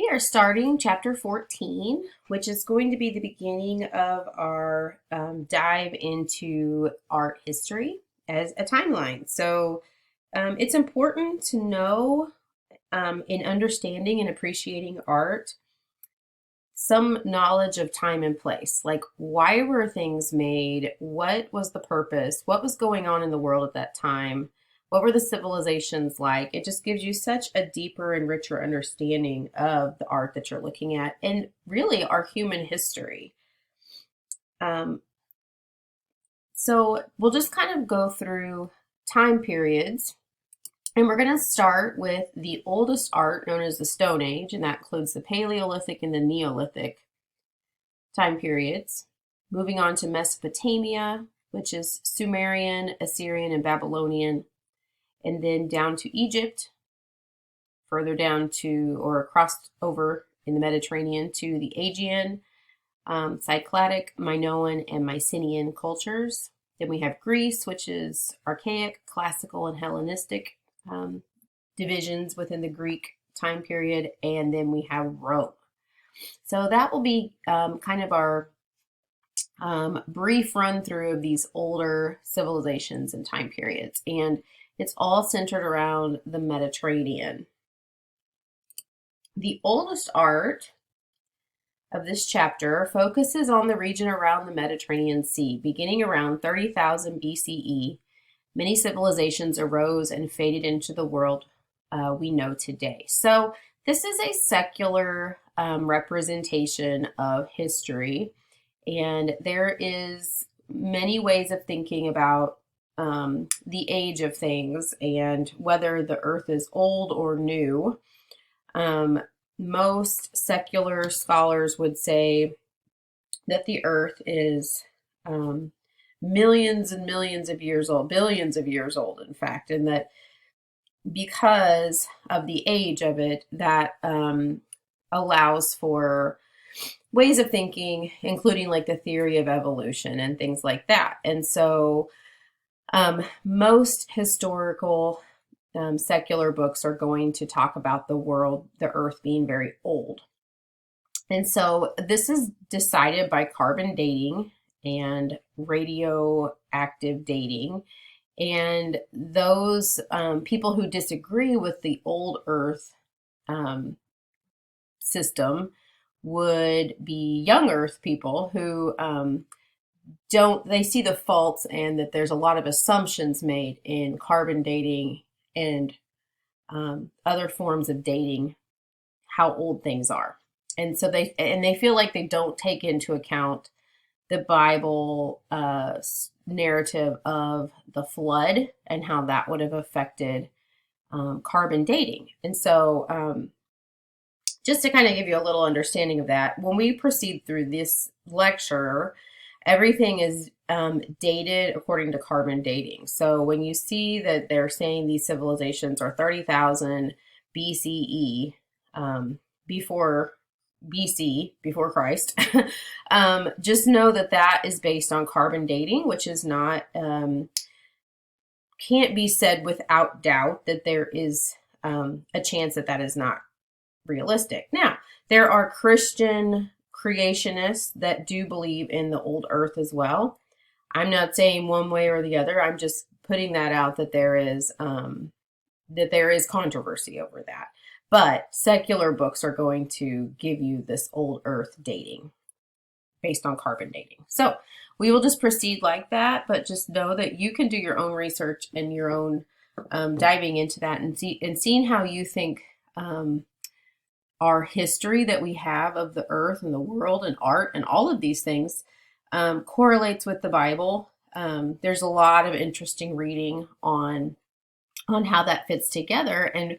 We are starting chapter 14, which is going to be the beginning of our dive into art history as a timeline. It's important to know in understanding and appreciating art some knowledge of time and place. Like, why were things made? What was the purpose? What was going on in the world at that time? What were the civilizations like? It just gives you such a deeper and richer understanding of the art that you're looking at and really our human history. Um, so we'll just kind of go through time periods. And we're going to start with the oldest art known as the Stone Age, and that includes the Paleolithic and the Neolithic time periods. Moving on to Mesopotamia, which is Sumerian, Assyrian, and Babylonian, and then down to Egypt, further down to or across over in the Mediterranean to the Aegean, Cycladic, Minoan, and Mycenaean cultures. Then we have Greece, which is archaic, classical, and Hellenistic divisions within the Greek time period, and then we have Rome. So that will be kind of our brief run through of these older civilizations and time periods, and it's all centered around the Mediterranean. The oldest art of this chapter focuses on the region around the Mediterranean Sea. Beginning around 30,000 BCE, many civilizations arose and faded into the world we know today. So this is a secular representation of history, and there is many ways of thinking about the age of things and whether the earth is old or new. Most secular scholars would say that the earth is millions and millions of years old, billions of years old, in fact, and that because of the age of it, that allows for ways of thinking, including like the theory of evolution and things like that. And so most historical secular books are going to talk about the world, the earth being very old. And so this is decided by carbon dating and radioactive dating. And those people who disagree with the old earth system would be young earth people who they see the faults and that there's a lot of assumptions made in carbon dating and other forms of dating how old things are. And so they feel like they don't take into account the Bible narrative of the flood and how that would have affected carbon dating. And so just to kind of give you a little understanding of that, when we proceed through this lecture, everything is dated according to carbon dating. So when you see that they're saying these civilizations are 30,000 BCE, before BC, before Christ, just know that that is based on carbon dating, which is not, can't be said without doubt that there is a chance that that is not realistic. Now, there are Christian creationists that do believe in the old earth as well. I'm not saying one way or the other. I'm just putting that out that there is controversy over that. But secular books are going to give you this old earth dating based on carbon dating. So we will just proceed like that, but just know that you can do your own research and your own diving into that and seeing how you think our history that we have of the earth and the world and art and all of these things correlates with the Bible. There's a lot of interesting reading on how that fits together. And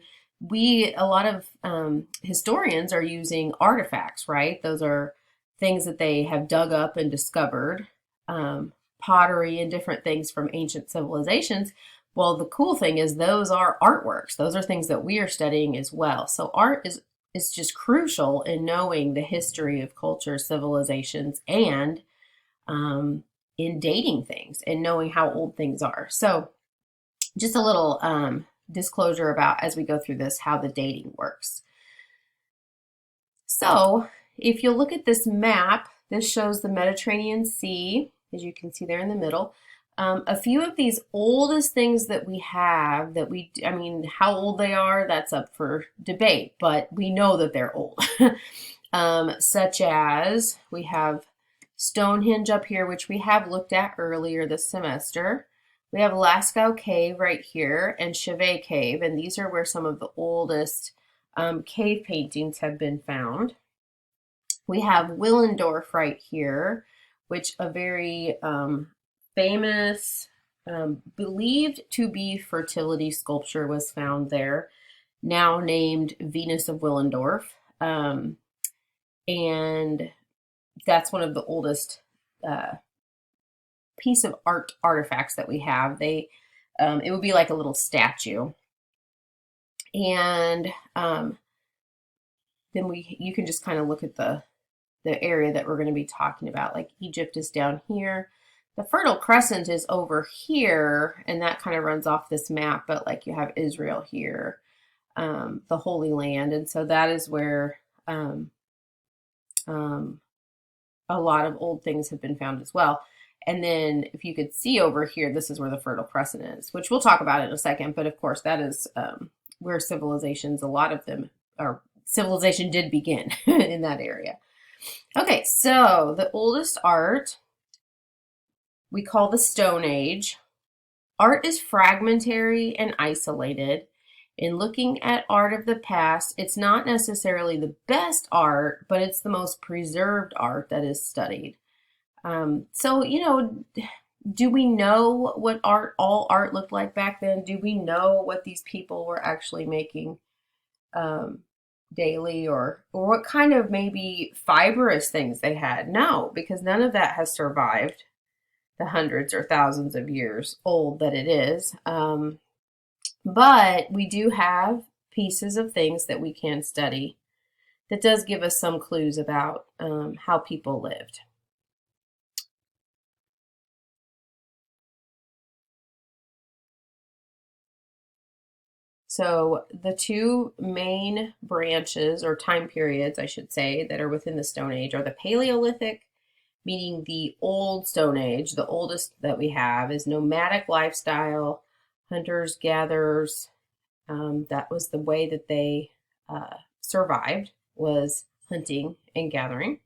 a lot of historians are using artifacts, right? Those are things that they have dug up and discovered, pottery and different things from ancient civilizations. Well, the cool thing is those are artworks. Those are things that we are studying as well. So art is just crucial in knowing the history of culture, civilizations, and in dating things and knowing how old things are. So just a little disclosure about, as we go through this, how the dating works. So if you look at this map, this shows the Mediterranean Sea, as you can see there in the middle. A few of these oldest things that we have I mean, how old they are, that's up for debate, but we know that they're old. Such as we have Stonehenge up here, which we have looked at earlier this semester. We have Lascaux Cave right here and Chauvet Cave, and these are where some of the oldest cave paintings have been found. We have Willendorf right here, which a very famous, believed to be fertility sculpture was found there, now named Venus of Willendorf. And that's one of the oldest piece of artifacts that we have. It would be like a little statue. And then you can just kind of look at the area that we're going to be talking about. Like Egypt is down here. The Fertile Crescent is over here, and that kind of runs off this map, but like you have Israel here, the Holy Land. And so that is where a lot of old things have been found as well. And then if you could see over here, this is where the Fertile Crescent is, which we'll talk about in a second. But of course, that is where civilizations, a lot of them, or civilization did begin in that area. Okay, so the oldest art we call the Stone Age. Art is fragmentary and isolated. In looking at art of the past, it's not necessarily the best art, but it's the most preserved art that is studied. So, do we know what all art looked like back then? Do we know what these people were actually making daily, or what kind of maybe fibrous things they had? No, because none of that has survived the hundreds or thousands of years old that it is. But we do have pieces of things that we can study that does give us some clues about how people lived. So the two main branches, or time periods, I should say, that are within the Stone Age are the Paleolithic, meaning the old Stone Age. The oldest that we have is nomadic lifestyle, hunters, gatherers. That was the way that they survived, was hunting and gathering.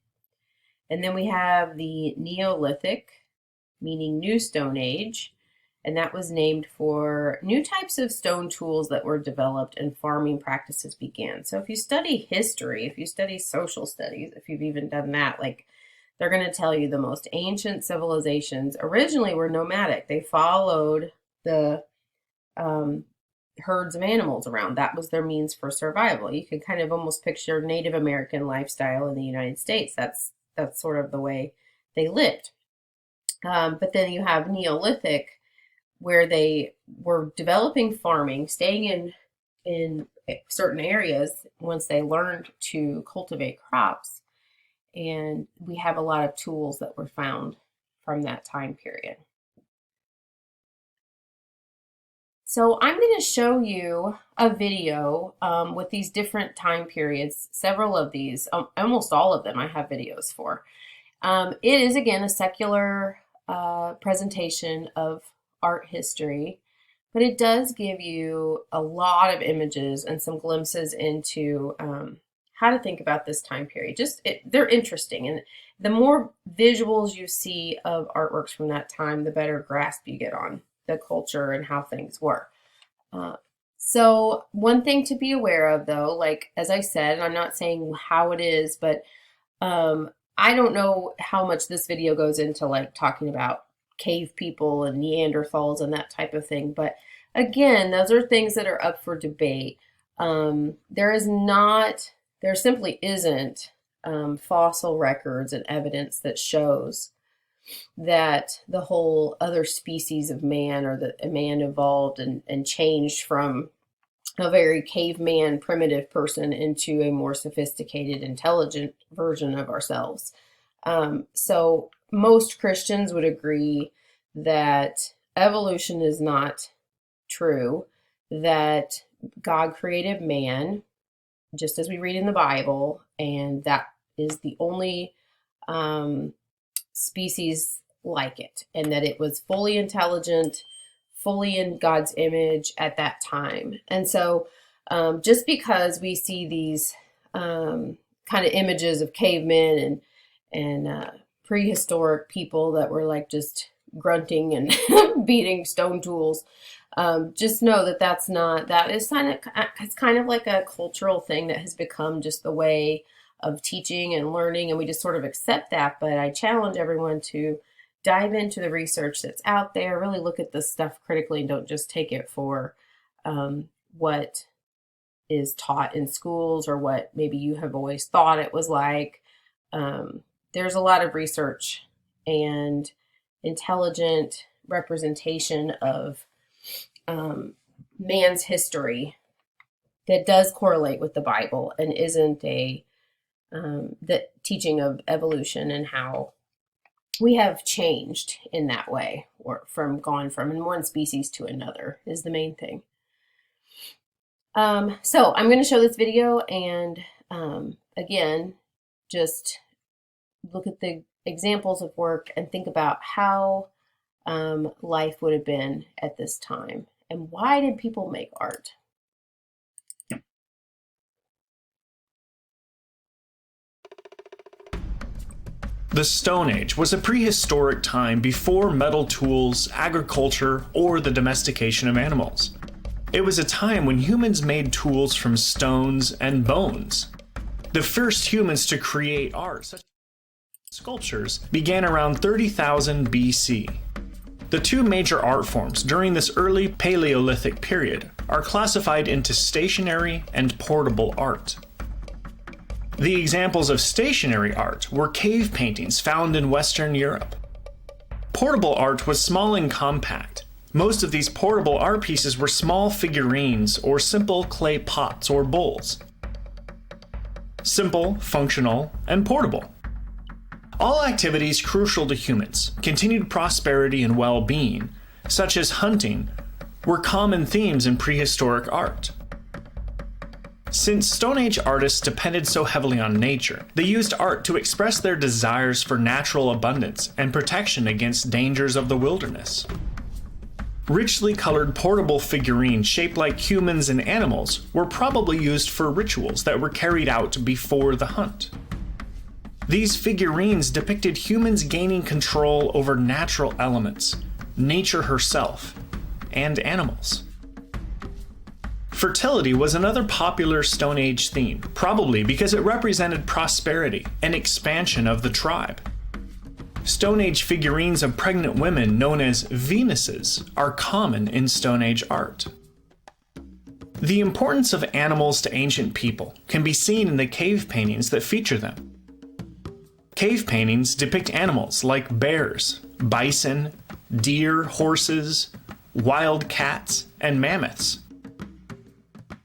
And then we have the Neolithic, meaning New Stone Age, and that was named for new types of stone tools that were developed and farming practices began. So if you study history, if you study social studies, if you've even done that, like they're going to tell you the most ancient civilizations originally were nomadic. They followed the herds of animals around. That was their means for survival. You can kind of almost picture Native American lifestyle in the United States. That's sort of the way they lived. But then you have Neolithic, where they were developing farming, staying in certain areas once they learned to cultivate crops. And we have a lot of tools that were found from that time period. So I'm going to show you a video with these different time periods, several of these, almost all of them I have videos for. It is, again, a secular presentation of art history, but it does give you a lot of images and some glimpses into how to think about this time period. They're interesting, and the more visuals you see of artworks from that time, the better grasp you get on the culture and how things were. So one thing to be aware of, though, like as I said, and I'm not saying how it is, but I don't know how much this video goes into like talking about cave people and Neanderthals and that type of thing. But again, those are things that are up for debate. There simply isn't fossil records and evidence that shows that the whole other species of man, or that a man evolved and changed from a very caveman primitive person into a more sophisticated, intelligent version of ourselves. So most Christians would agree that evolution is not true, that God created man, just as we read in the Bible, and that is the only species like it, and that it was fully intelligent, fully in God's image at that time. And so just because we see these kind of images of cavemen and prehistoric people that were like just grunting and beating stone tools, just know that that is it's kind of like a cultural thing that has become just the way of teaching and learning, and we just sort of accept that. But I challenge everyone to dive into the research that's out there, really look at this stuff critically, and don't just take it for what is taught in schools or what maybe you have always thought it was like. There's a lot of research and intelligent representation of man's history that does correlate with the Bible and isn't the teaching of evolution and how we have changed in that way, or gone from one species to another is the main thing. So I'm going to show this video, and again, just look at the examples of work and think about how life would have been at this time, and why did people make art? The Stone Age was a prehistoric time before metal tools, agriculture, or the domestication of animals. It was a time when humans made tools from stones and bones. The first humans to create art, such as sculptures, began around 30,000 BC. The two major art forms during this early Paleolithic period are classified into stationary and portable art. The examples of stationary art were cave paintings found in Western Europe. Portable art was small and compact. Most of these portable art pieces were small figurines or simple clay pots or bowls. Simple, functional, and portable. All activities crucial to humans, continued prosperity and well-being, such as hunting, were common themes in prehistoric art. Since Stone Age artists depended so heavily on nature, they used art to express their desires for natural abundance and protection against dangers of the wilderness. Richly colored portable figurines shaped like humans and animals were probably used for rituals that were carried out before the hunt. These figurines depicted humans gaining control over natural elements, nature herself, and animals. Fertility was another popular Stone Age theme, probably because it represented prosperity and expansion of the tribe. Stone Age figurines of pregnant women known as Venuses are common in Stone Age art. The importance of animals to ancient people can be seen in the cave paintings that feature them. Cave paintings depict animals like bears, bison, deer, horses, wild cats, and mammoths,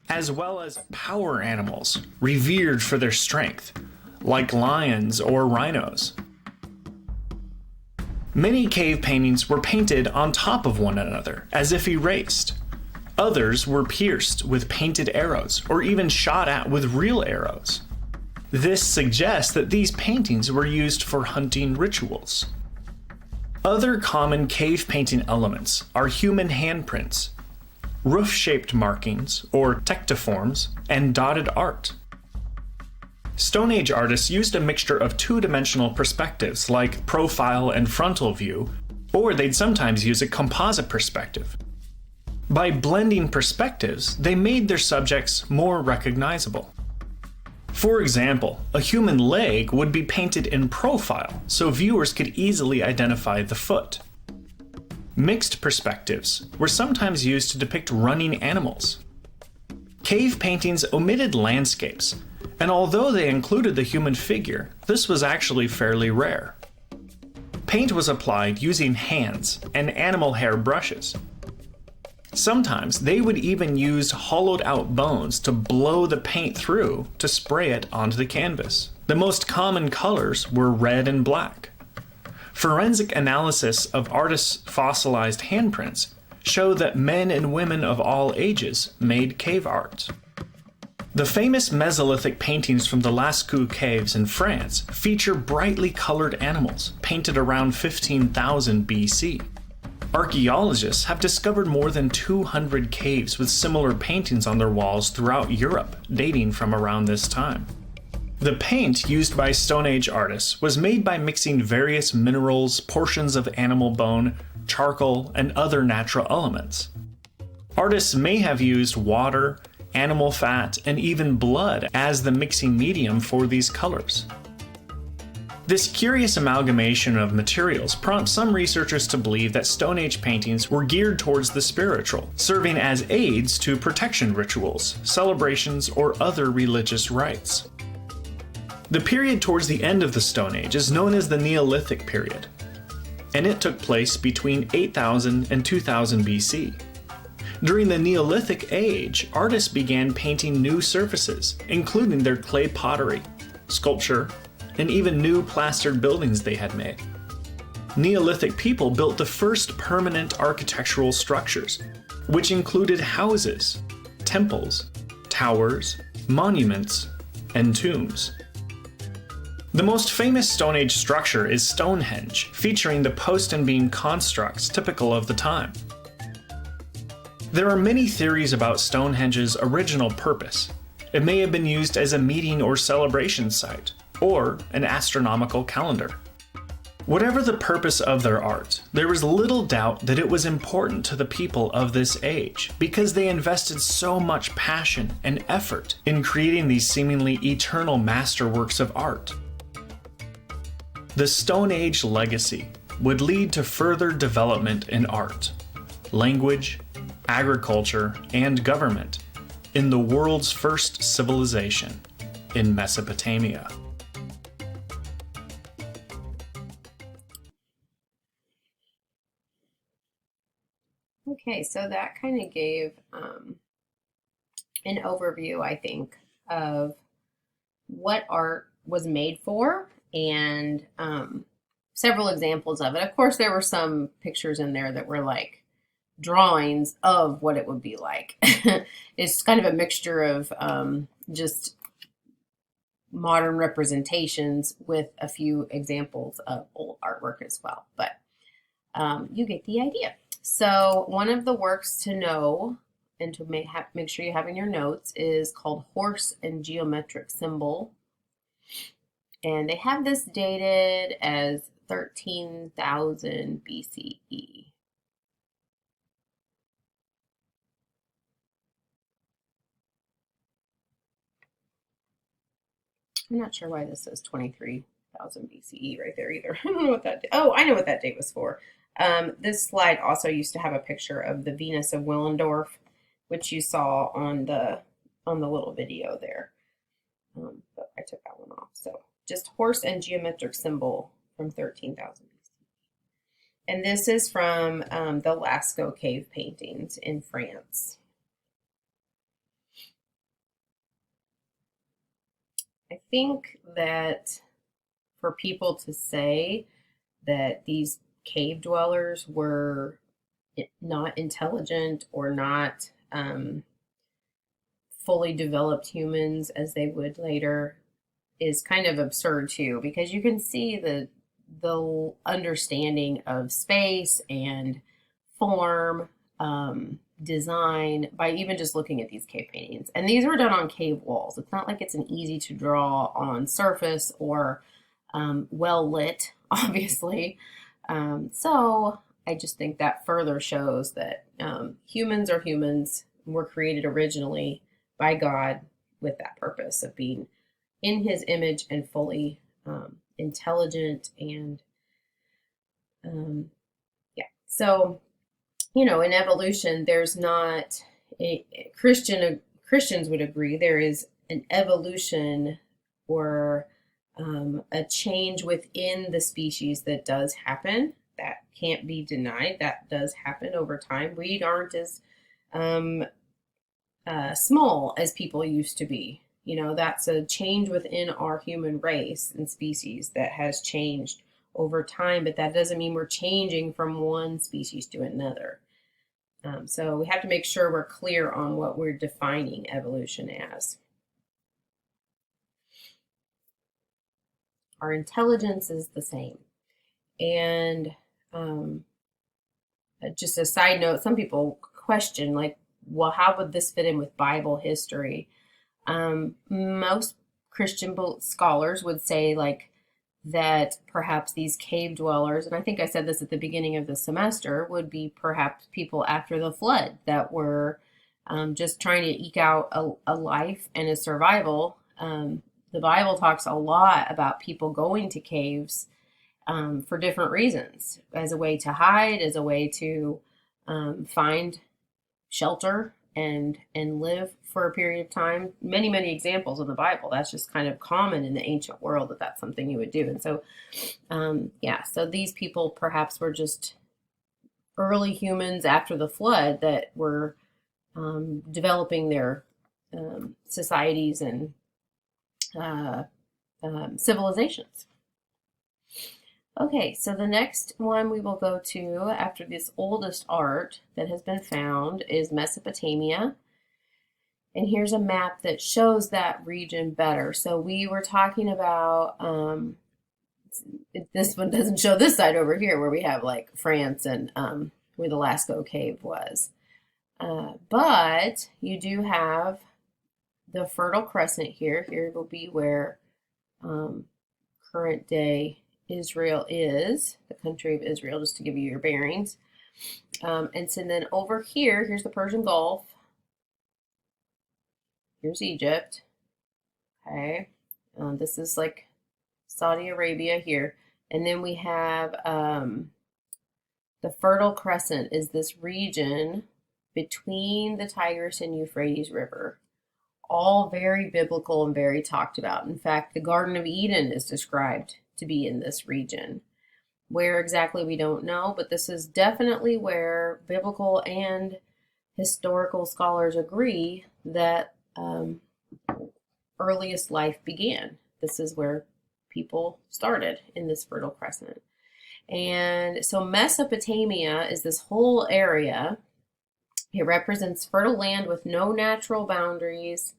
as well as power animals revered for their strength, like lions or rhinos. Many cave paintings were painted on top of one another, as if erased. Others were pierced with painted arrows, or even shot at with real arrows. This suggests that these paintings were used for hunting rituals. Other common cave painting elements are human handprints, roof-shaped markings, or tectiforms, and dotted art. Stone Age artists used a mixture of two-dimensional perspectives like profile and frontal view, or they'd sometimes use a composite perspective. By blending perspectives, they made their subjects more recognizable. For example, a human leg would be painted in profile so viewers could easily identify the foot. Mixed perspectives were sometimes used to depict running animals. Cave paintings omitted landscapes, and although they included the human figure, this was actually fairly rare. Paint was applied using hands and animal hair brushes. Sometimes they would even use hollowed out bones to blow the paint through to spray it onto the canvas. The most common colors were red and black. Forensic analysis of artists' fossilized handprints show that men and women of all ages made cave art. The famous Mesolithic paintings from the Lascaux caves in France feature brightly colored animals painted around 15,000 BC. Archaeologists have discovered more than 200 caves with similar paintings on their walls throughout Europe, dating from around this time. The paint used by Stone Age artists was made by mixing various minerals, portions of animal bone, charcoal, and other natural elements. Artists may have used water, animal fat, and even blood as the mixing medium for these colors. This curious amalgamation of materials prompts some researchers to believe that Stone Age paintings were geared towards the spiritual, serving as aids to protection rituals, celebrations, or other religious rites. The period towards the end of the Stone Age is known as the Neolithic period, and it took place between 8000 and 2000 BC. During the Neolithic age, artists began painting new surfaces, including their clay pottery, sculpture, and even new plastered buildings they had made. Neolithic people built the first permanent architectural structures, which included houses, temples, towers, monuments, and tombs. The most famous Stone Age structure is Stonehenge, featuring the post and beam constructs typical of the time. There are many theories about Stonehenge's original purpose. It may have been used as a meeting or celebration site, or an astronomical calendar. Whatever the purpose of their art, there is little doubt that it was important to the people of this age, because they invested so much passion and effort in creating these seemingly eternal masterworks of art. The Stone Age legacy would lead to further development in art, language, agriculture, and government in the world's first civilization in Mesopotamia. Okay, so that kind of gave an overview, I think, of what art was made for and several examples of it. Of course, there were some pictures in there that were like drawings of what it would be like. It's kind of a mixture of just modern representations with a few examples of old artwork as well. But you get the idea. So one of the works to know and to make sure you have in your notes is called Horse and Geometric Symbol. And they have this dated as 13,000 BCE. I'm not sure why this says 23,000 BCE right there either. I don't know what that, oh, I know what that date was for. This slide also used to have a picture of the Venus of Willendorf, which you saw on the little video there. But I took that one off. So just Horse and Geometric Symbol from 13,000 BC. And this is from the Lascaux cave paintings in France. I think that for people to say that these cave dwellers were not intelligent or not fully developed humans as they would later is kind of absurd too, because you can see the understanding of space and form, design by even just looking at these cave paintings. And these were done on cave walls. It's not like it's an easy to draw on surface or well lit, obviously. So I just think that further shows that humans are humans, were created originally by God with that purpose of being in his image and fully intelligent and yeah. So in evolution, there's not Christians would agree there is an evolution or a change within the species that does happen. That can't be denied. That does happen over time. We aren't as small as people used to be. That's a change within our human race and species that has changed over time, but that doesn't mean we're changing from one species to another. So we have to make sure we're clear on what we're defining evolution as. Our intelligence is the same. And just a side note, some people question, like, well, how would this fit in with Bible history? Most Christian scholars would say, like, that perhaps these cave dwellers, and I think I said this at the beginning of the semester, would be perhaps people after the flood that were just trying to eke out a life and a survival. The Bible talks a lot about people going to caves for different reasons, as a way to hide, as a way to find shelter and live for a period of time. Many, many examples in the Bible. That's just kind of common in the ancient world, that that's something you would do. And so, so these people perhaps were just early humans after the flood that were developing their societies and civilizations. Okay, so the next one we will go to after this oldest art that has been found is Mesopotamia. And here's a map that shows that region better. So we were talking about, this one doesn't show this side over here where we have like France and where the Lascaux cave was. But you do have the Fertile Crescent here. Here will be where current day Israel is, the country of Israel, just to give you your bearings. And so then over here, here's the Persian Gulf. Here's Egypt. Okay. This is like Saudi Arabia here. And then we have the Fertile Crescent is this region between the Tigris and Euphrates River. All very biblical and very talked about. In fact, the Garden of Eden is described to be in this region. Where exactly we don't know, but this is definitely where biblical and historical scholars agree that earliest life began. This is where people started, in this Fertile Crescent. And so Mesopotamia is this whole area. It represents fertile land with no natural boundaries,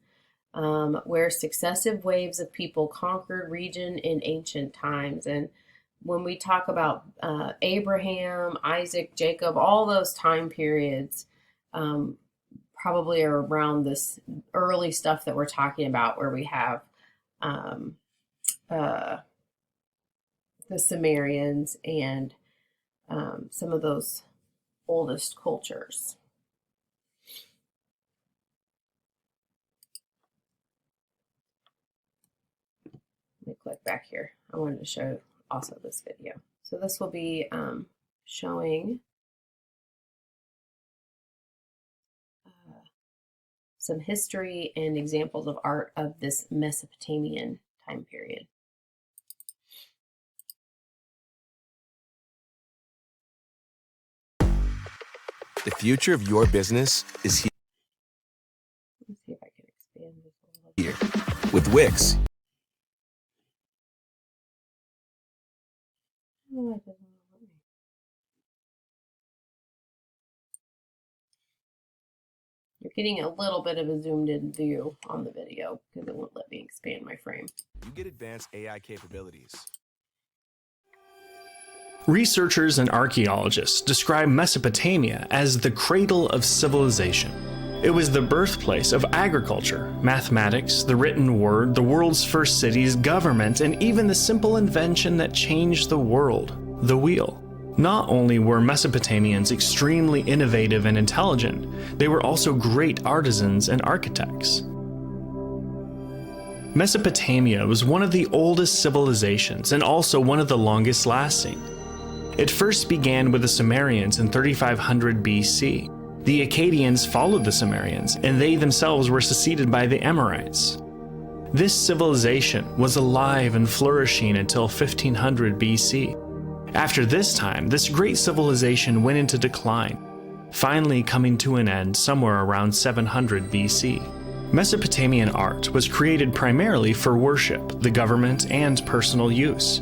where successive waves of people conquered region in ancient times. And when we talk about Abraham, Isaac, Jacob, all those time periods probably are around this early stuff that we're talking about, where we have the Sumerians and some of those oldest cultures. Let me click back here. I wanted to show also this video. So this will be showing some history and examples of art of this Mesopotamian time period. The future of your business is here. Let's see if I can expand this a little bit. With Wix. Oh, it doesn't let me. You're getting a little bit of a zoomed in view on the video because it won't let me expand my frame. You get advanced AI capabilities. Researchers and archaeologists describe Mesopotamia as the cradle of civilization. It was the birthplace of agriculture, mathematics, the written word, the world's first cities, government, and even the simple invention that changed the world, the wheel. Not only were Mesopotamians extremely innovative and intelligent, they were also great artisans and architects. Mesopotamia was one of the oldest civilizations and also one of the longest lasting. It first began with the Sumerians in 3500 BC. The Akkadians followed the Sumerians, and they themselves were succeeded by the Amorites. This civilization was alive and flourishing until 1500 BC. After this time, this great civilization went into decline, finally coming to an end somewhere around 700 BC. Mesopotamian art was created primarily for worship, the government, and personal use.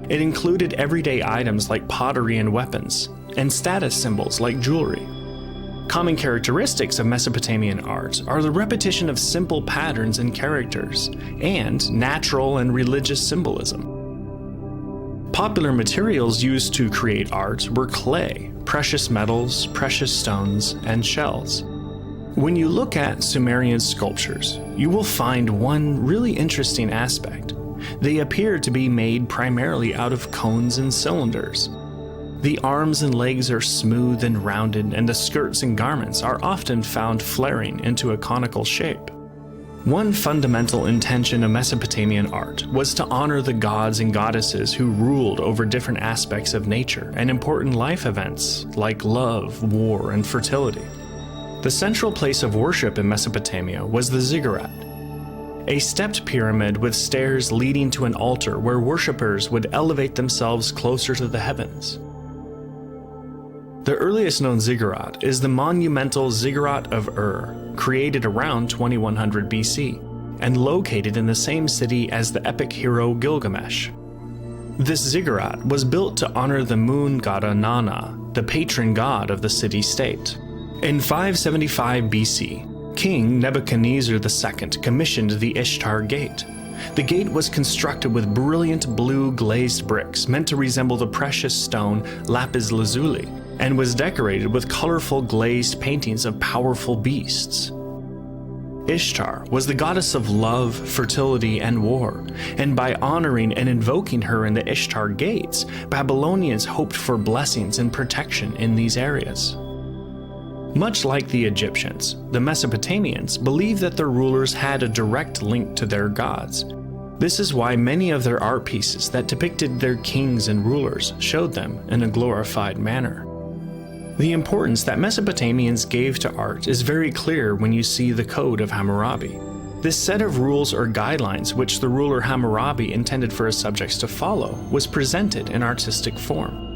It included everyday items like pottery and weapons, and status symbols like jewelry. Common characteristics of Mesopotamian art are the repetition of simple patterns and characters, and natural and religious symbolism. Popular materials used to create art were clay, precious metals, precious stones, and shells. When you look at Sumerian sculptures, you will find one really interesting aspect. They appear to be made primarily out of cones and cylinders. The arms and legs are smooth and rounded, and the skirts and garments are often found flaring into a conical shape. One fundamental intention of Mesopotamian art was to honor the gods and goddesses who ruled over different aspects of nature and important life events like love, war, and fertility. The central place of worship in Mesopotamia was the ziggurat, a stepped pyramid with stairs leading to an altar where worshippers would elevate themselves closer to the heavens. The earliest known ziggurat is the monumental Ziggurat of Ur, created around 2100 BC, and located in the same city as the epic hero Gilgamesh. This ziggurat was built to honor the moon god Nana, the patron god of the city-state. In 575 BC, King Nebuchadnezzar II commissioned the Ishtar Gate. The gate was constructed with brilliant blue glazed bricks meant to resemble the precious stone lapis lazuli, and was decorated with colorful glazed paintings of powerful beasts. Ishtar was the goddess of love, fertility, and war, and by honoring and invoking her in the Ishtar Gates, Babylonians hoped for blessings and protection in these areas. Much like the Egyptians, the Mesopotamians believed that their rulers had a direct link to their gods. This is why many of their art pieces that depicted their kings and rulers showed them in a glorified manner. The importance that Mesopotamians gave to art is very clear when you see the Code of Hammurabi. This set of rules or guidelines which the ruler Hammurabi intended for his subjects to follow was presented in artistic form.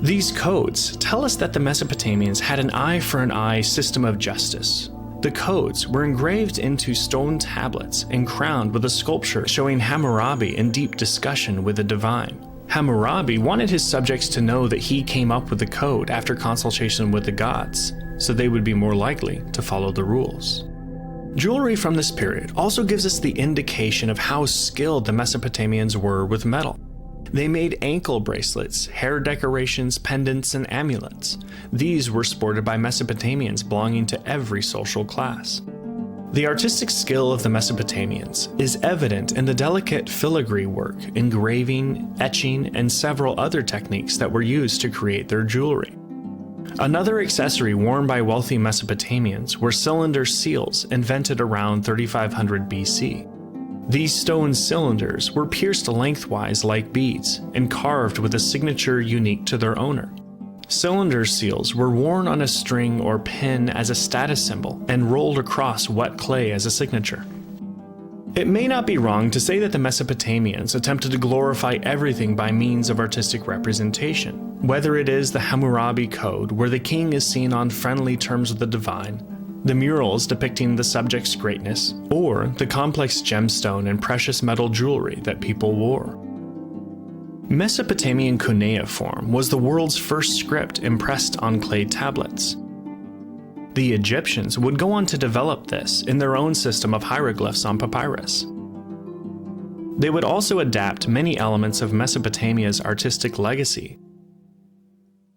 These codes tell us that the Mesopotamians had an eye for an eye system of justice. The codes were engraved into stone tablets and crowned with a sculpture showing Hammurabi in deep discussion with the divine. Hammurabi wanted his subjects to know that he came up with the code after consultation with the gods, so they would be more likely to follow the rules. Jewelry from this period also gives us the indication of how skilled the Mesopotamians were with metal. They made ankle bracelets, hair decorations, pendants, and amulets. These were sported by Mesopotamians belonging to every social class. The artistic skill of the Mesopotamians is evident in the delicate filigree work, engraving, etching, and several other techniques that were used to create their jewelry. Another accessory worn by wealthy Mesopotamians were cylinder seals invented around 3500 BC. These stone cylinders were pierced lengthwise like beads and carved with a signature unique to their owner. Cylinder seals were worn on a string or pin as a status symbol and rolled across wet clay as a signature. It may not be wrong to say that the Mesopotamians attempted to glorify everything by means of artistic representation, whether it is the Hammurabi Code, where the king is seen on friendly terms with the divine, the murals depicting the subject's greatness, or the complex gemstone and precious metal jewelry that people wore. Mesopotamian cuneiform was the world's first script impressed on clay tablets. The Egyptians would go on to develop this in their own system of hieroglyphs on papyrus. They would also adapt many elements of Mesopotamia's artistic legacy.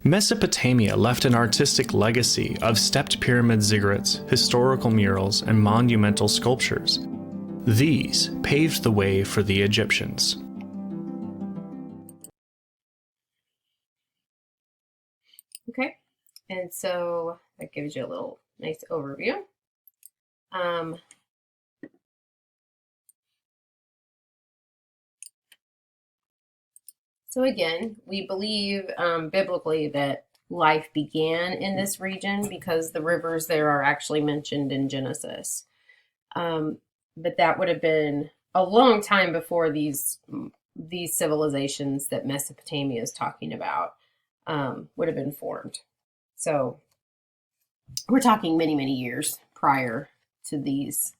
Mesopotamia left an artistic legacy of stepped pyramid ziggurats, historical murals, and monumental sculptures. These paved the way for the Egyptians. Okay, and so that gives you a little nice overview. So again, we believe biblically that life began in this region because the rivers there are actually mentioned in Genesis. But that would have been a long time before these civilizations that Mesopotamia is talking about would have been formed. So we're talking many, many years prior to these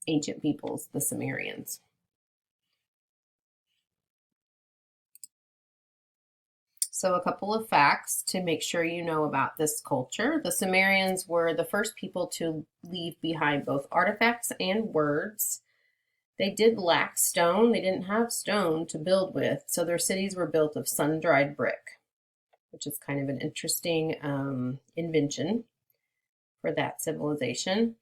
ancient peoples, the Sumerians. So a couple of facts to make sure you know about this culture. The Sumerians were the first people to leave behind both artifacts and words. They did lack stone. They didn't have stone to build with, so their cities were built of sun-dried brick, which is kind of an interesting invention for that civilization.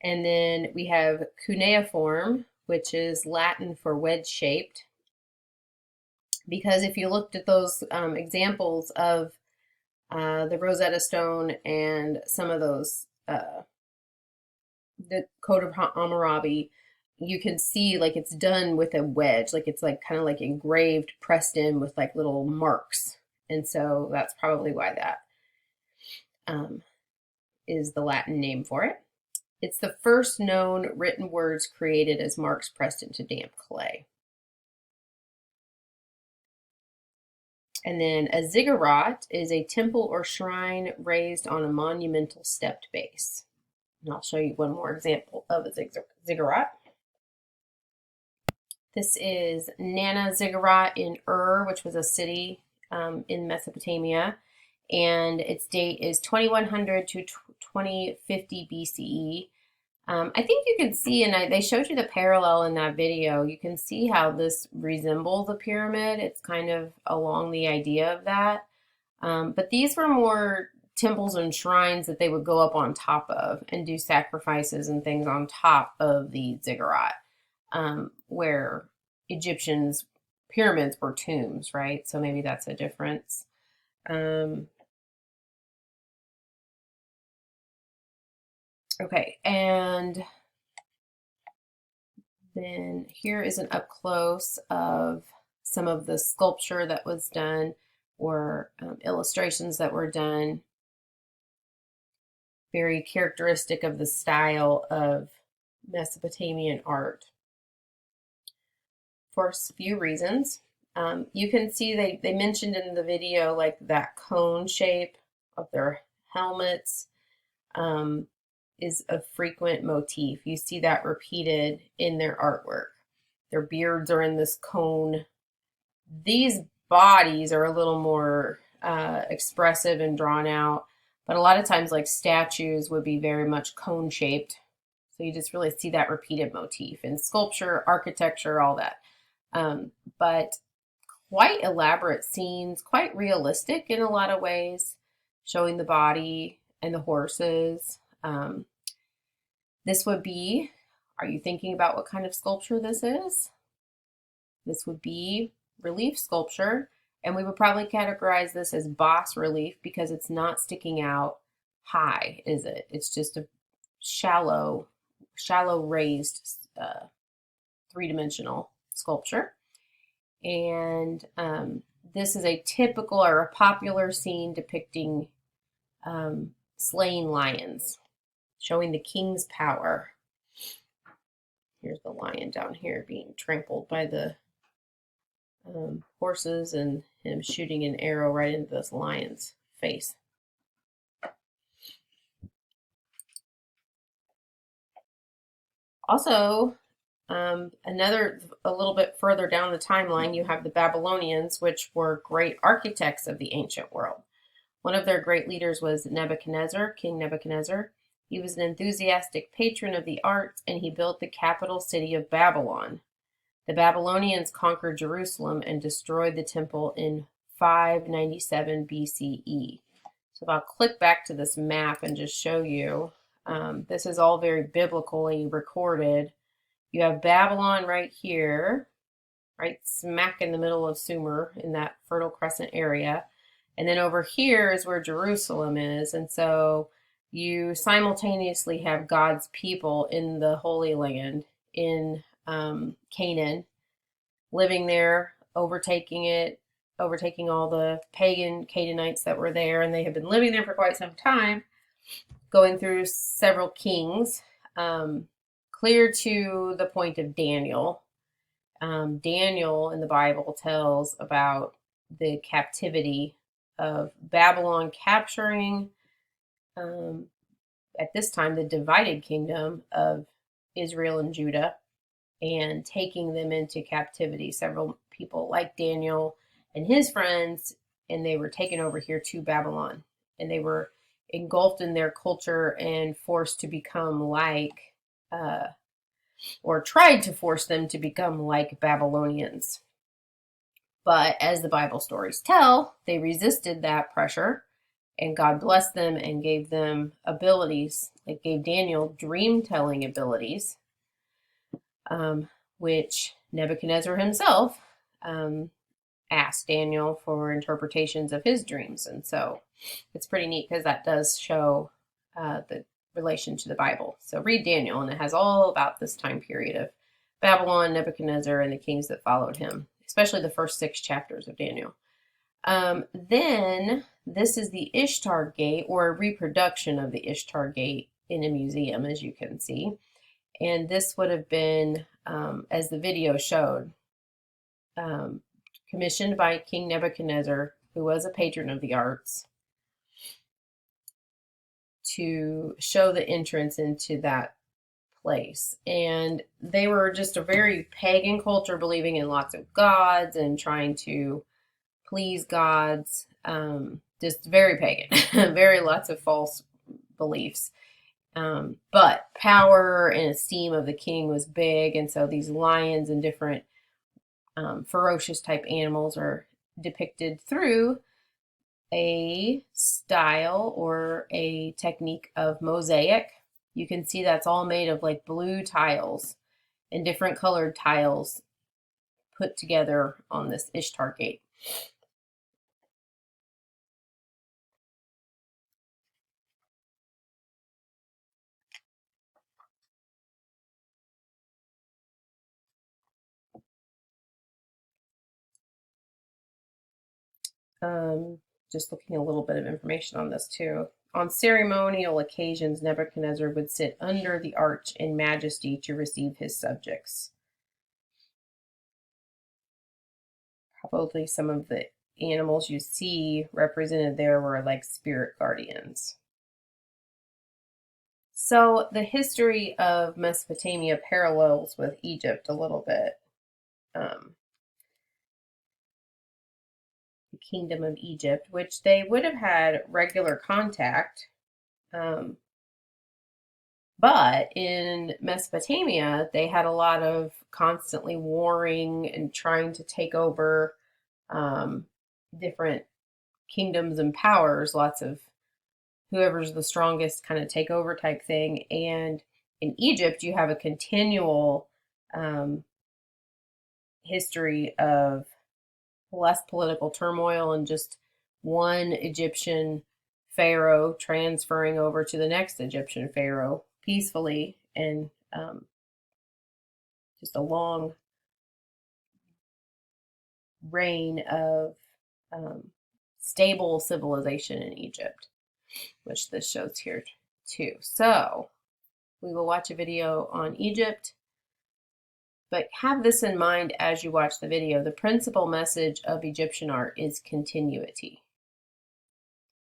And then we have cuneiform, which is Latin for wedge-shaped. Because if you looked at those examples of the Rosetta Stone and some of those, the Code of Hammurabi, you can see like it's done with a wedge, like it's like kind of like engraved, pressed in with like little marks. And so that's probably why that is the Latin name for it. It's the first known written words created as marks pressed into damp clay. And then a ziggurat is a temple or shrine raised on a monumental stepped base. And I'll show you one more example of a ziggurat. This is Nana Ziggurat in Ur, which was a city in Mesopotamia, and its date is 2100 to 2050 BCE. I think you can see, and they showed you the parallel in that video, you can see how this resembles a pyramid. It's kind of along the idea of that. But these were more temples and shrines that they would go up on top of and do sacrifices and things on top of the ziggurat, where Egyptians' pyramids were tombs, right? So maybe that's a difference. Okay, and then here is an up close of some of the sculpture that was done, or illustrations that were done. Very characteristic of the style of Mesopotamian art. For a few reasons. You can see they mentioned in the video like that cone shape of their helmets is a frequent motif. You see that repeated in their artwork. Their beards are in this cone. These bodies are a little more expressive and drawn out, but a lot of times like statues would be very much cone shaped. So you just really see that repeated motif in sculpture, architecture, all that. But quite elaborate scenes, quite realistic in a lot of ways, showing the body and the horses. This would be, are you thinking about what kind of sculpture this is? This would be relief sculpture, and we would probably categorize this as bas relief because it's not sticking out high, is it? It's just a shallow raised three-dimensional sculpture. And this is a typical or a popular scene depicting slain lions, showing the king's power. Here's the lion down here being trampled by the horses and him shooting an arrow right into this lion's face. Also, a little bit further down the timeline, you have the Babylonians, which were great architects of the ancient world. One of their great leaders was Nebuchadnezzar, King Nebuchadnezzar. He was an enthusiastic patron of the arts, and he built the capital city of Babylon. The Babylonians conquered Jerusalem and destroyed the temple in 597 BCE. So if I'll click back to this map and just show you, this is all very biblically recorded. You have Babylon right here, right smack in the middle of Sumer in that Fertile Crescent area. And then over here is where Jerusalem is. And so you simultaneously have God's people in the Holy Land, in Canaan, living there, overtaking all the pagan Canaanites that were there. And they have been living there for quite some time, going through several kings, clear to the point of Daniel. Daniel in the Bible tells about the captivity of Babylon capturing, at this time, the divided kingdom of Israel and Judah and taking them into captivity. Several people like Daniel and his friends, and they were taken over here to Babylon, and they were engulfed in their culture and forced to become like or tried to force them to become like Babylonians. But as the Bible stories tell, they resisted that pressure, and God blessed them and gave them abilities, like gave Daniel dream-telling abilities, which Nebuchadnezzar himself asked Daniel for interpretations of his dreams. And so it's pretty neat because that does show the relation to the Bible. So read Daniel, and it has all about this time period of Babylon, Nebuchadnezzar, and the kings that followed him, especially the first 6 chapters of Daniel. Then this is the Ishtar Gate, or a reproduction of the Ishtar Gate in a museum, as you can see. And this would have been, as the video showed, commissioned by King Nebuchadnezzar, who was a patron of the arts, to show the entrance into that place. And they were just a very pagan culture, believing in lots of gods and trying to please gods. Just very pagan, very lots of false beliefs. But power and esteem of the king was big, and so these lions and different ferocious type animals are depicted through a style or a technique of mosaic. You can see that's all made of like blue tiles and different colored tiles put together on this Ishtar Gate. Just looking a little bit of information on this too. On ceremonial occasions, Nebuchadnezzar would sit under the arch in majesty to receive his subjects. Probably some of the animals you see represented there were like spirit guardians. So the history of Mesopotamia parallels with Egypt a little bit. The Kingdom of Egypt, which they would have had regular contact. But in Mesopotamia, they had a lot of constantly warring and trying to take over different kingdoms and powers, lots of whoever's the strongest kind of takeover type thing. And in Egypt, you have a continual history of less political turmoil and just one Egyptian pharaoh transferring over to the next Egyptian pharaoh peacefully, and just a long reign of stable civilization in Egypt, which this shows here too. So we will watch a video on Egypt, but have this in mind as you watch the video. The principal message of Egyptian art is continuity.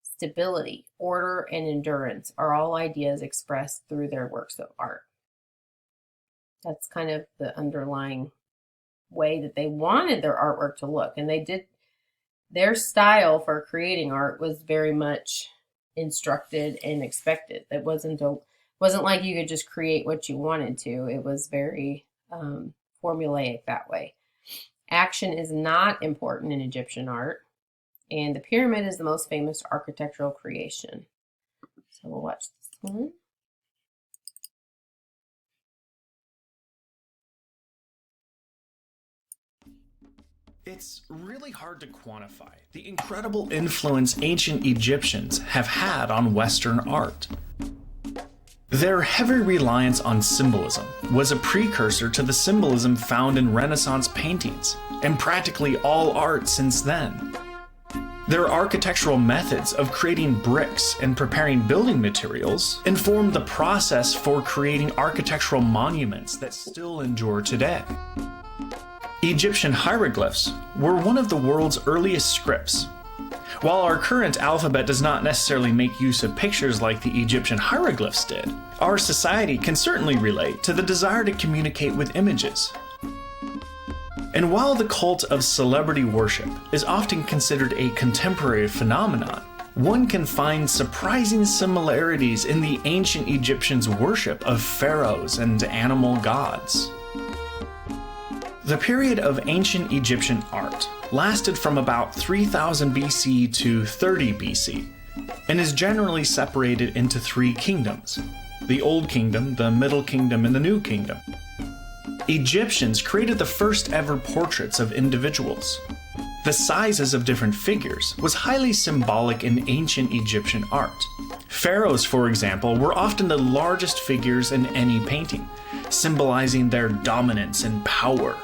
Stability, order, and endurance are all ideas expressed through their works of art. That's kind of the underlying way that they wanted their artwork to look. And they did, their style for creating art was very much instructed and expected. It wasn't like you could just create what you wanted to. It was very formulaic that way. Action is not important in Egyptian art, and the pyramid is the most famous architectural creation. So we'll watch this one. It's really hard to quantify the incredible influence ancient Egyptians have had on Western art. Their heavy reliance on symbolism was a precursor to the symbolism found in Renaissance paintings and practically all art since then. Their architectural methods of creating bricks and preparing building materials informed the process for creating architectural monuments that still endure today. Egyptian hieroglyphs were one of the world's earliest scripts. While our current alphabet does not necessarily make use of pictures like the Egyptian hieroglyphs did, our society can certainly relate to the desire to communicate with images. And while the cult of celebrity worship is often considered a contemporary phenomenon, one can find surprising similarities in the ancient Egyptians' worship of pharaohs and animal gods. The period of ancient Egyptian art lasted from about 3000 BC to 30 BC and is generally separated into three kingdoms: the Old Kingdom, the Middle Kingdom, and the New Kingdom. Egyptians created the first ever portraits of individuals. The sizes of different figures was highly symbolic in ancient Egyptian art. Pharaohs, for example, were often the largest figures in any painting, symbolizing their dominance and power.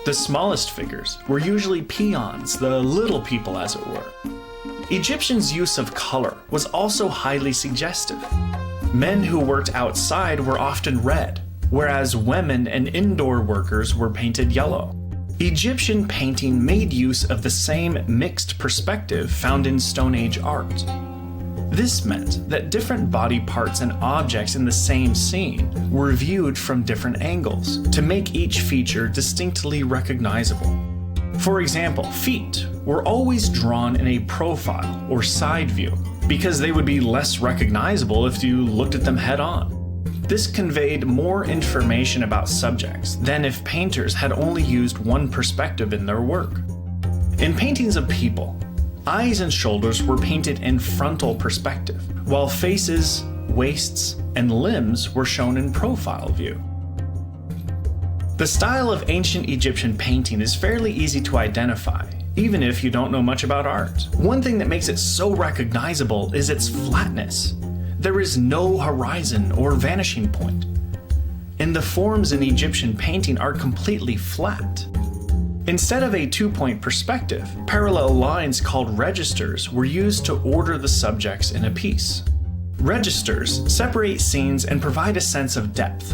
The smallest figures were usually peons, the little people as it were. Egyptians' use of color was also highly suggestive. Men who worked outside were often red, whereas women and indoor workers were painted yellow. Egyptian painting made use of the same mixed perspective found in Stone Age art. This meant that different body parts and objects in the same scene were viewed from different angles to make each feature distinctly recognizable. For example, feet were always drawn in a profile or side view because they would be less recognizable if you looked at them head on. This conveyed more information about subjects than if painters had only used one perspective in their work. In paintings of people, eyes and shoulders were painted in frontal perspective, while faces, waists, and limbs were shown in profile view. The style of ancient Egyptian painting is fairly easy to identify, even if you don't know much about art. One thing that makes it so recognizable is its flatness. There is no horizon or vanishing point, and the forms in Egyptian painting are completely flat. Instead of a two-point perspective, parallel lines called registers were used to order the subjects in a piece. Registers separate scenes and provide a sense of depth.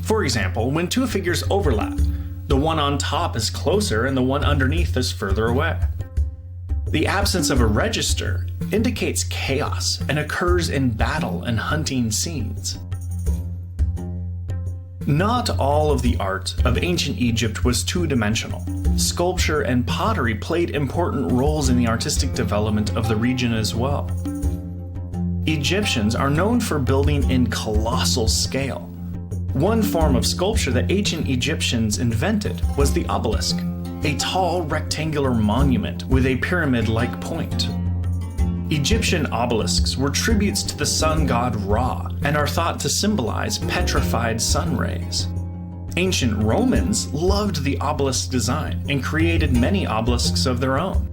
For example, when two figures overlap, the one on top is closer and the one underneath is further away. The absence of a register indicates chaos and occurs in battle and hunting scenes. Not all of the art of ancient Egypt was two-dimensional. Sculpture and pottery played important roles in the artistic development of the region as well. Egyptians are known for building in colossal scale. One form of sculpture that ancient Egyptians invented was the obelisk, a tall rectangular monument with a pyramid-like point. Egyptian obelisks were tributes to the sun god Ra and are thought to symbolize petrified sun rays. Ancient Romans loved the obelisk design and created many obelisks of their own.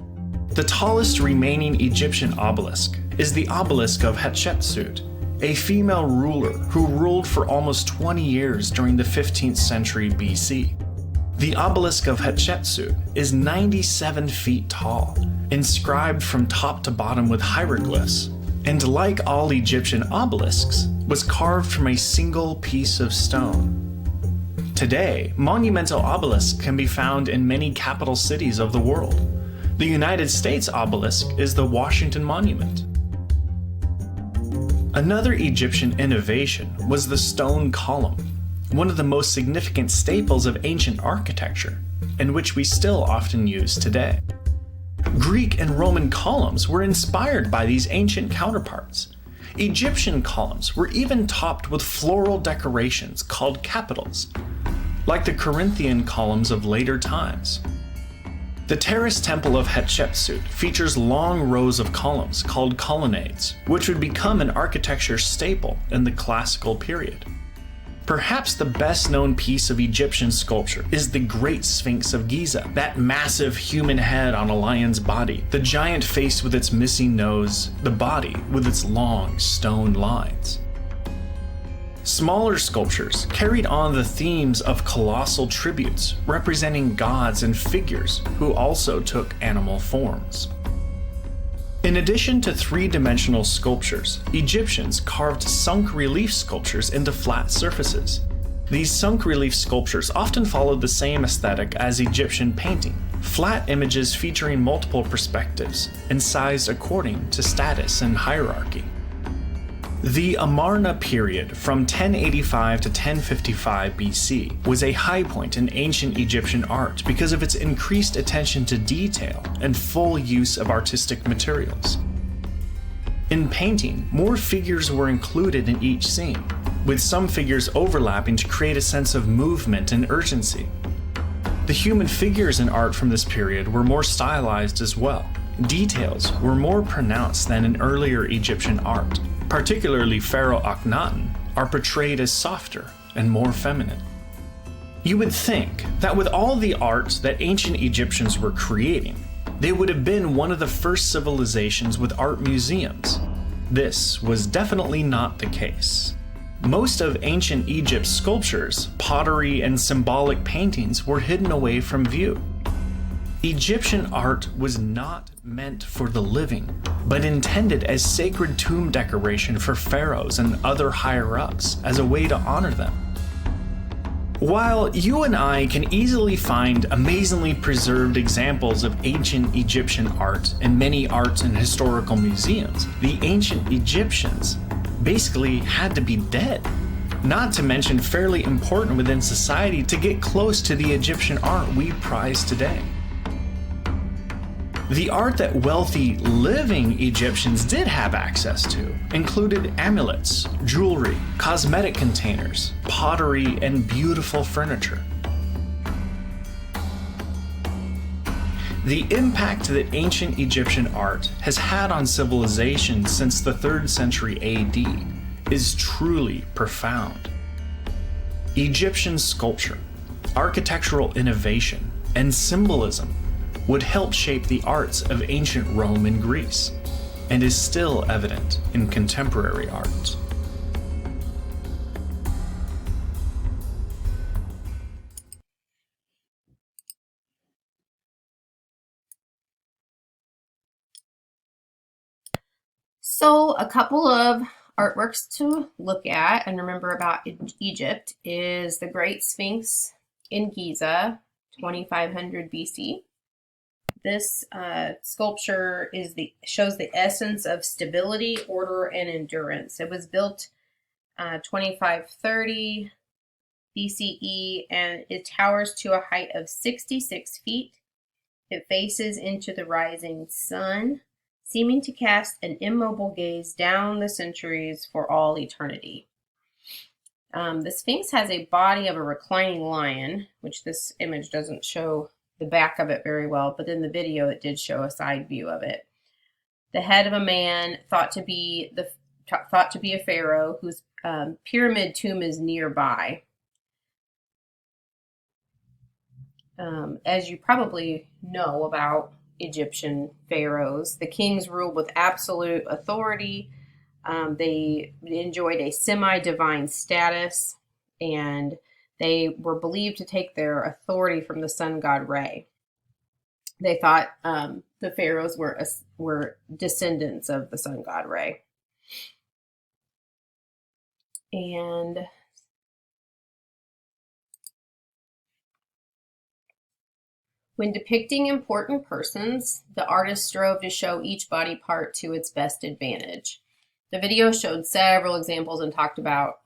The tallest remaining Egyptian obelisk is the obelisk of Hatshepsut, a female ruler who ruled for almost 20 years during the 15th century BC. The obelisk of Hatshepsut is 97 feet tall, inscribed from top to bottom with hieroglyphs, and like all Egyptian obelisks, was carved from a single piece of stone. Today, monumental obelisks can be found in many capital cities of the world. The United States obelisk is the Washington Monument. Another Egyptian innovation was the stone column, one of the most significant staples of ancient architecture, and which we still often use today. Greek and Roman columns were inspired by these ancient counterparts. Egyptian columns were even topped with floral decorations called capitals, like the Corinthian columns of later times. The terrace temple of Hatshepsut features long rows of columns called colonnades, which would become an architecture staple in the classical period. Perhaps the best known piece of Egyptian sculpture is the Great Sphinx of Giza, that massive human head on a lion's body, the giant face with its missing nose, the body with its long stone lines. Smaller sculptures carried on the themes of colossal tributes representing gods and figures who also took animal forms. In addition to three-dimensional sculptures, Egyptians carved sunk relief sculptures into flat surfaces. These sunk relief sculptures often followed the same aesthetic as Egyptian painting, flat images featuring multiple perspectives and sized according to status and hierarchy. The Amarna period from 1085 to 1055 BC was a high point in ancient Egyptian art because of its increased attention to detail and full use of artistic materials. In painting, more figures were included in each scene, with some figures overlapping to create a sense of movement and urgency. The human figures in art from this period were more stylized as well. Details were more pronounced than in earlier Egyptian art. Particularly Pharaoh Akhenaten are portrayed as softer and more feminine. You would think that with all the art that ancient Egyptians were creating, they would have been one of the first civilizations with art museums. This was definitely not the case. Most of ancient Egypt's sculptures, pottery, and symbolic paintings were hidden away from view. Egyptian art was not meant for the living, but intended as sacred tomb decoration for pharaohs and other higher-ups as a way to honor them. While you and I can easily find amazingly preserved examples of ancient Egyptian art in many arts and historical museums, the ancient Egyptians basically had to be dead. Not to mention fairly important within society to get close to the Egyptian art we prize today. The art that wealthy, living Egyptians did have access to included amulets, jewelry, cosmetic containers, pottery, and beautiful furniture. The impact that ancient Egyptian art has had on civilization since the 3rd century AD is truly profound. Egyptian sculpture, architectural innovation, and symbolism would help shape the arts of ancient Rome and Greece, and is still evident in contemporary art. So a couple of artworks to look at and remember about Egypt is the Great Sphinx in Giza, 2500 BC. This sculpture shows the essence of stability, order, and endurance. It was built 2530 BCE, and it towers to a height of 66 feet. It faces into the rising sun, seeming to cast an immobile gaze down the centuries for all eternity. The Sphinx has a body of a reclining lion, which this image doesn't show the back of it very well, but in the video it did show a side view of it. The head of a man thought to be a pharaoh whose pyramid tomb is nearby. As you probably know about Egyptian pharaohs, the kings ruled with absolute authority. They enjoyed a semi-divine status, and they were believed to take their authority from the sun god Re. They thought the pharaohs were descendants of the sun god Re. And when depicting important persons, the artist strove to show each body part to its best advantage. The video showed several examples and talked about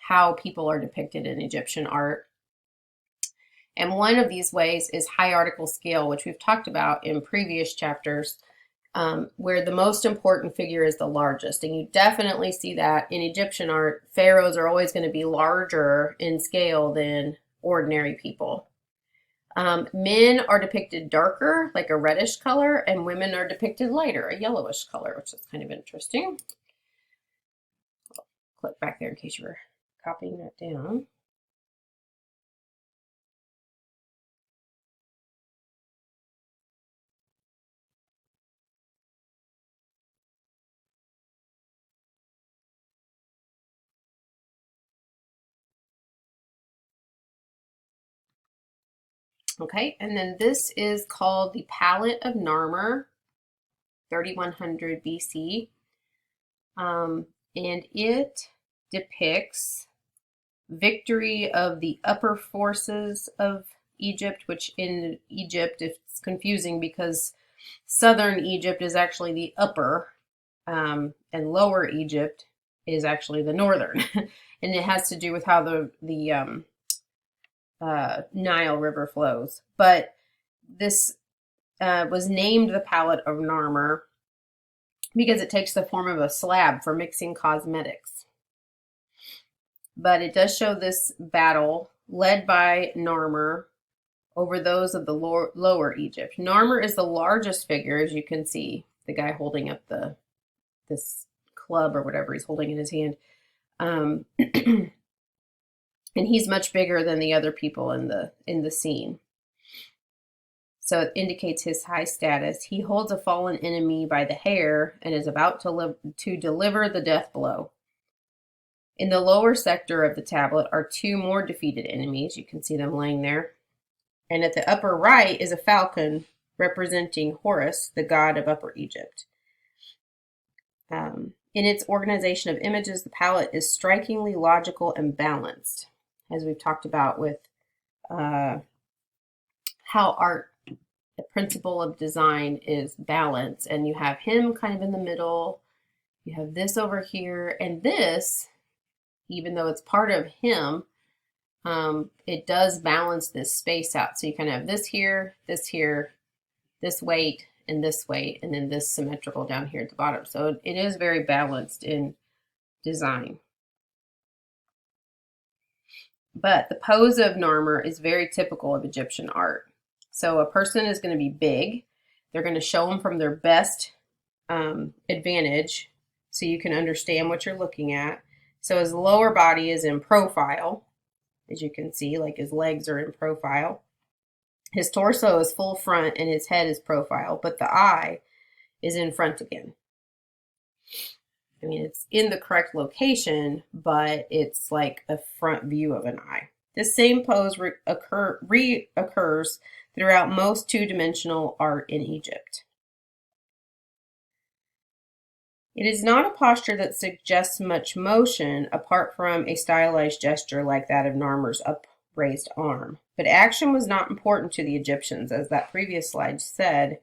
how people are depicted in Egyptian art. And one of these ways is high article scale, which we've talked about in previous chapters, where the most important figure is the largest. And you definitely see that in Egyptian art. Pharaohs are always going to be larger in scale than ordinary people. Men are depicted darker, like a reddish color, and women are depicted lighter, a yellowish color, which is kind of interesting. I'll click back there in case you were copying that down. Okay, and then this is called the Palette of Narmer, 3100 BC. And it depicts victory of the upper forces of Egypt, which in Egypt it's confusing because southern Egypt is actually the upper, and lower Egypt is actually the northern. And it has to do with how the Nile River flows. But this was named the Palette of Narmer because it takes the form of a slab for mixing cosmetics. But it does show this battle led by Narmer over those of the lower Egypt. Narmer is the largest figure, as you can see, the guy holding up this club or whatever he's holding in his hand. And he's much bigger than the other people in the scene. So it indicates his high status. He holds a fallen enemy by the hair and is about to deliver the death blow. In the lower sector of the tablet are two more defeated enemies. You can see them laying there. And at the upper right is a falcon representing Horus, the god of Upper Egypt. In its organization of images, the palette is strikingly logical and balanced, as we've talked about with how art, the principle of design, is balance. And you have him kind of in the middle. You have this over here. And this, even though it's part of him, it does balance this space out. So you kind of have this here, this weight, and this weight, and then this symmetrical down here at the bottom. So it is very balanced in design. But the pose of Narmer is very typical of Egyptian art. So a person is going to be big. They're going to show them from their best advantage so you can understand what you're looking at. So his lower body is in profile, as you can see, like his legs are in profile. His torso is full front and his head is profile, but the eye is in front again. I mean, it's in the correct location, but it's like a front view of an eye. This same pose reoccurs throughout most two-dimensional art in Egypt. It is not a posture that suggests much motion apart from a stylized gesture like that of Narmer's upraised arm. But action was not important to the Egyptians, as that previous slide said.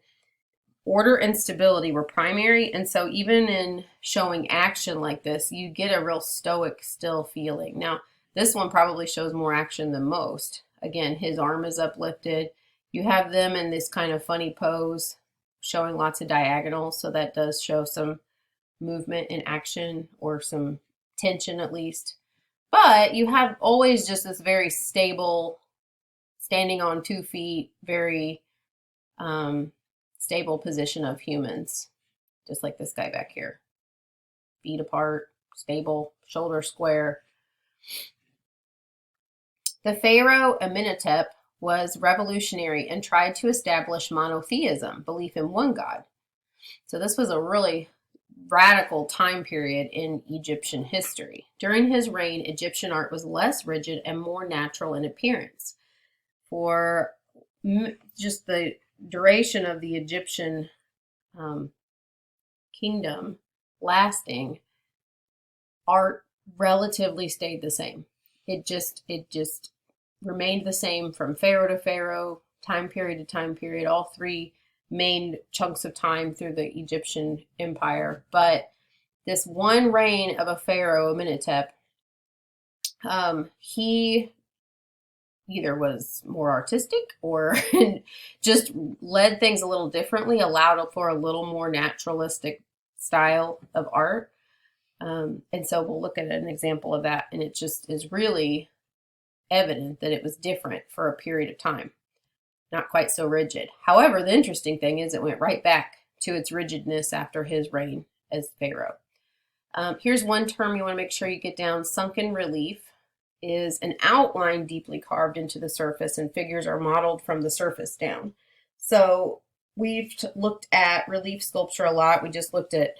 Order and stability were primary, and so even in showing action like this, you get a real stoic, still feeling. Now, this one probably shows more action than most. Again, his arm is uplifted. You have them in this kind of funny pose, showing lots of diagonals, so that does show some movement and action, or some tension at least. But you have always just this very stable, standing on 2 feet, very stable position of humans, just like this guy back here. Feet apart, stable, shoulder square. The pharaoh Amenhotep was revolutionary and tried to establish monotheism, belief in one god. So this was a really radical time period in Egyptian history. During his reign, Egyptian art was less rigid and more natural in appearance. For just the duration of the Egyptian kingdom lasting, art relatively stayed the same. It just remained the same from pharaoh to pharaoh, time period to time period, all three main chunks of time through the Egyptian empire. But this one reign of a pharaoh, Amenhotep, he either was more artistic or just led things a little differently, allowed for a little more naturalistic style of art. And so we'll look at an example of that, and it just is really evident that it was different for a period of time, not quite so rigid. However, the interesting thing is it went right back to its rigidness after his reign as pharaoh. Here's one term you want to make sure you get down. Sunken relief is an outline deeply carved into the surface, and figures are modeled from the surface down. So we've looked at relief sculpture a lot. We just looked at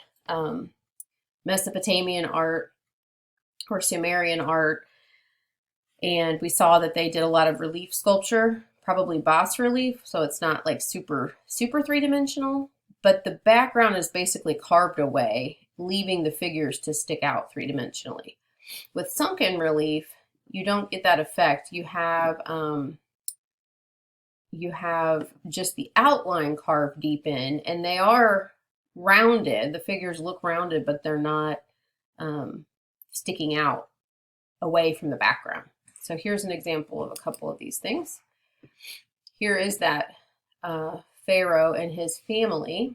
Mesopotamian art or Sumerian art, and we saw that they did a lot of relief sculpture, probably bas relief, so it's not like super three-dimensional, but the background is basically carved away, leaving the figures to stick out three-dimensionally. With sunken relief, you don't get that effect. You have just the outline carved deep in, and they are rounded. The figures look rounded, but they're not sticking out away from the background. So here's an example of a couple of these things. Here is that pharaoh and his family,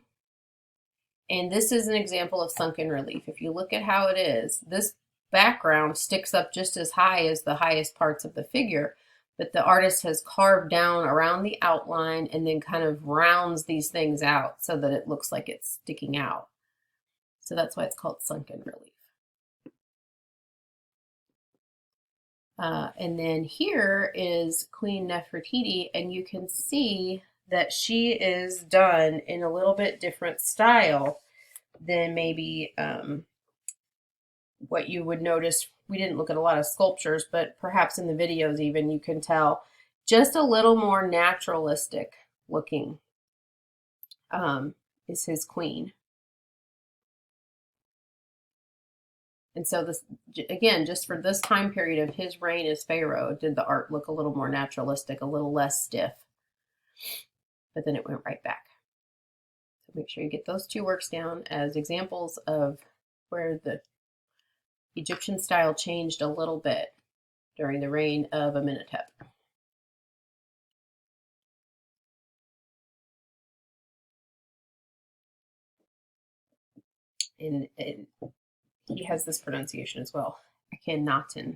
And this is an example of sunken relief. If you look at how it is, this background sticks up just as high as the highest parts of the figure, but the artist has carved down around the outline and then kind of rounds these things out so that it looks like it's sticking out. So that's why it's called sunken relief. And then here is Queen Nefertiti, and you can see that she is done in a little bit different style than maybe what you would notice. We didn't look at a lot of sculptures, but perhaps in the videos even you can tell just a little more naturalistic looking is his queen. And so this, again, just for this time period of his reign as pharaoh, did the art look a little more naturalistic, a little less stiff. But then it went right back. So make sure you get those two works down as examples of where the Egyptian style changed a little bit during the reign of Amenhotep. And he has this pronunciation as well, Akhenaten.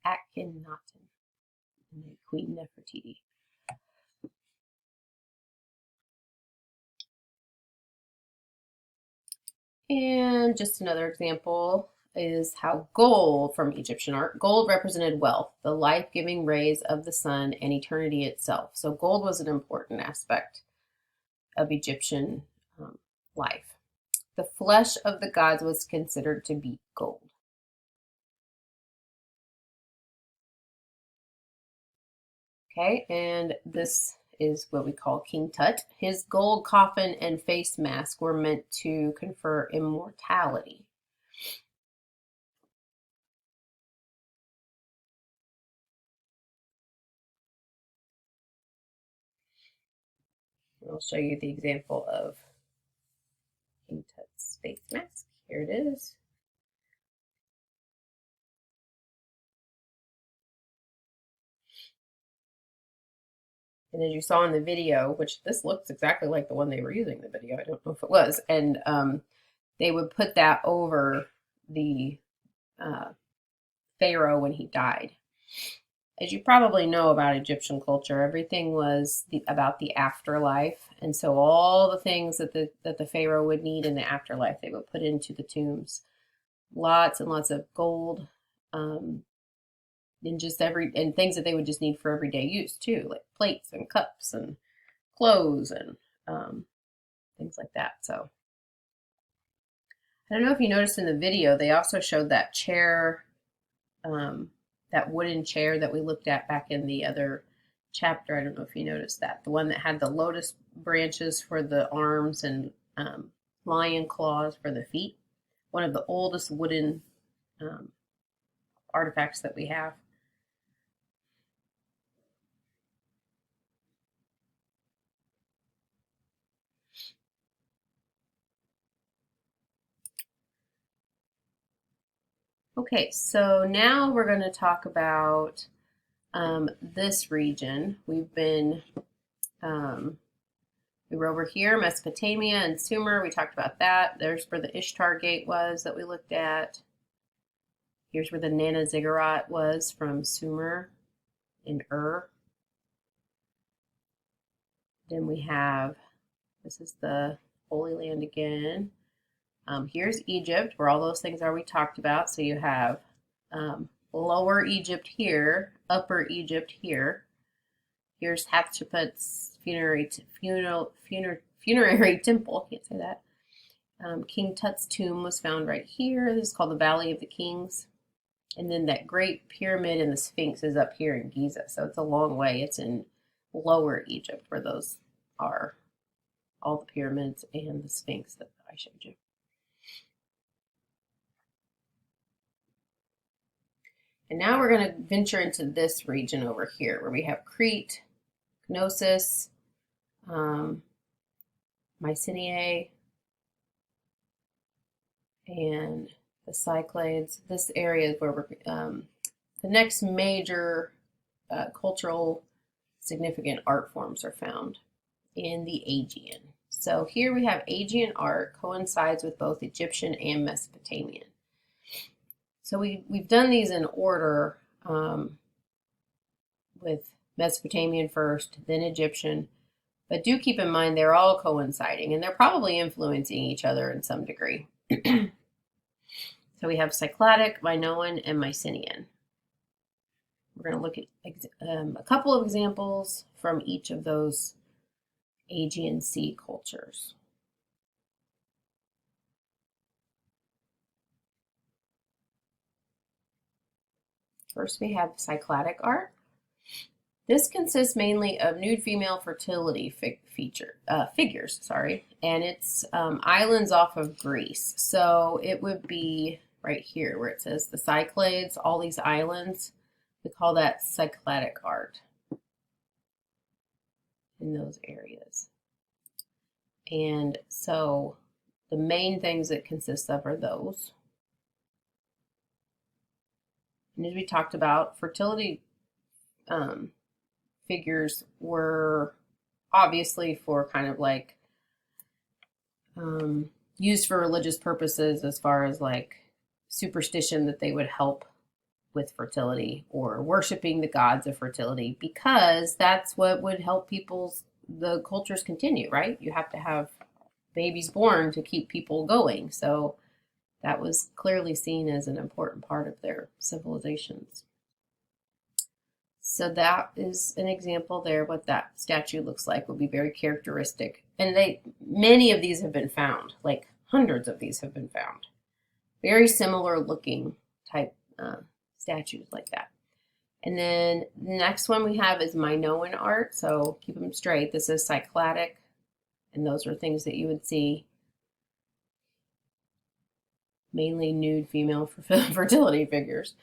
Akhenaten, and then Queen Nefertiti. And just another example is how gold from Egyptian art, gold represented wealth, the life-giving rays of the sun, and eternity itself. So gold was an important aspect of Egyptian life. The flesh of the gods was considered to be gold. Okay, and this is what we call King Tut. His gold coffin and face mask were meant to confer immortality. I'll show you the example of King Tut's face mask. Here it is. And as you saw in the video, which this looks exactly like the one they were using in the video, I don't know if it was, and they would put that over the pharaoh when he died. As you probably know about Egyptian culture, everything was about the afterlife, and so all the things that the pharaoh would need in the afterlife, they would put into the tombs. Lots and lots of gold, and just and things that they would just need for everyday use too, like plates and cups and clothes and things like that. So I don't know if you noticed in the video, they also showed that chair, that wooden chair that we looked at back in the other chapter. I don't know if you noticed that. The one that had the lotus branches for the arms and lion claws for the feet. One of the oldest wooden artifacts that we have. Okay, so now we're going to talk about this region. We've been, we were over here, Mesopotamia and Sumer. We talked about that. There's where the Ishtar Gate was that we looked at. Here's where the Nana Ziggurat was from Sumer in Ur. Then we have, this is the Holy Land again. Here's Egypt, where all those things are we talked about. So you have Lower Egypt here, Upper Egypt here. Here's Hatshepsut's funerary temple. Can't say that. King Tut's tomb was found right here. This is called the Valley of the Kings. And then that great pyramid and the Sphinx is up here in Giza. So it's a long way. It's in Lower Egypt where those are, all the pyramids and the Sphinx that I showed you. And now we're going to venture into this region over here where we have Crete, Knossos, Mycenae, and the Cyclades. This area is where we're, the next major cultural significant art forms are found in the Aegean. So here we have Aegean art coincides with both Egyptian and Mesopotamian. So we've done these in order, with Mesopotamian first, then Egyptian. But do keep in mind they're all coinciding and they're probably influencing each other in some degree. So we have Cycladic, Minoan, and Mycenaean. We're going to look at a couple of examples from each of those Aegean Sea cultures. First, we have Cycladic art. This consists mainly of nude female fertility figures, and it's islands off of Greece. So it would be right here where it says the Cyclades, all these islands. We call that Cycladic art in those areas. And so the main things it consists of are those. And as we talked about, fertility figures were obviously for kind of like used for religious purposes, as far as like superstition that they would help with fertility or worshiping the gods of fertility, because that's what would help the cultures continue, right? You have to have babies born to keep people going. So that was clearly seen as an important part of their civilizations. So that is an example there. What that statue looks like would be very characteristic. And many of these have been found, like hundreds of these have been found. Very similar looking type statues like that. And then the next one we have is Minoan art. So keep them straight. This is Cycladic, and those are things that you would see. Mainly nude female fertility figures.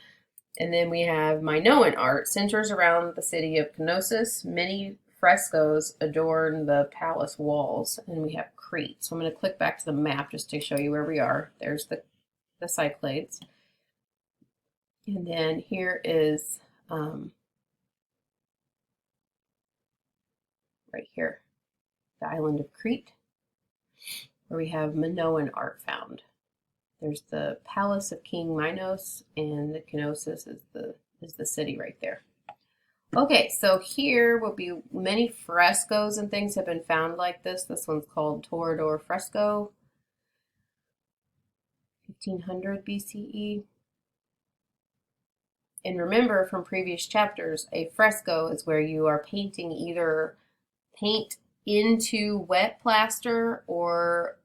And then we have Minoan art, centers around the city of Knossos. Many frescoes adorn the palace walls, and we have Crete. So I'm going to click back to the map just to show you where we are. There's the Cyclades. And then here is right here, the island of Crete, where we have Minoan art found. There's the palace of King Minos, and the Knossos is the city right there. Okay, so here will be many frescoes and things have been found like this. This one's called Torador fresco, 1500 BCE. And remember from previous chapters, a fresco is where you are painting either paint into wet plaster or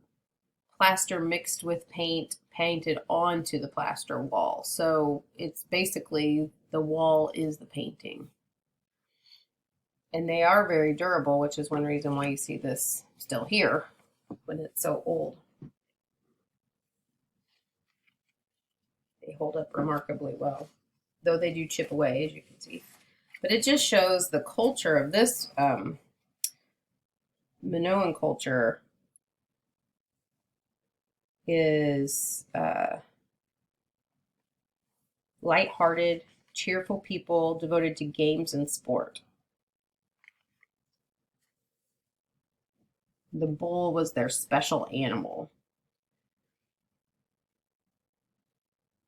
plaster mixed with paint painted onto the plaster wall. So it's basically the wall is the painting. And they are very durable, which is one reason why you see this still here when it's so old. They hold up remarkably well, though they do chip away, as you can see. But it just shows the culture of this Minoan culture is lighthearted, cheerful people devoted to games and sport. The bull was their special animal.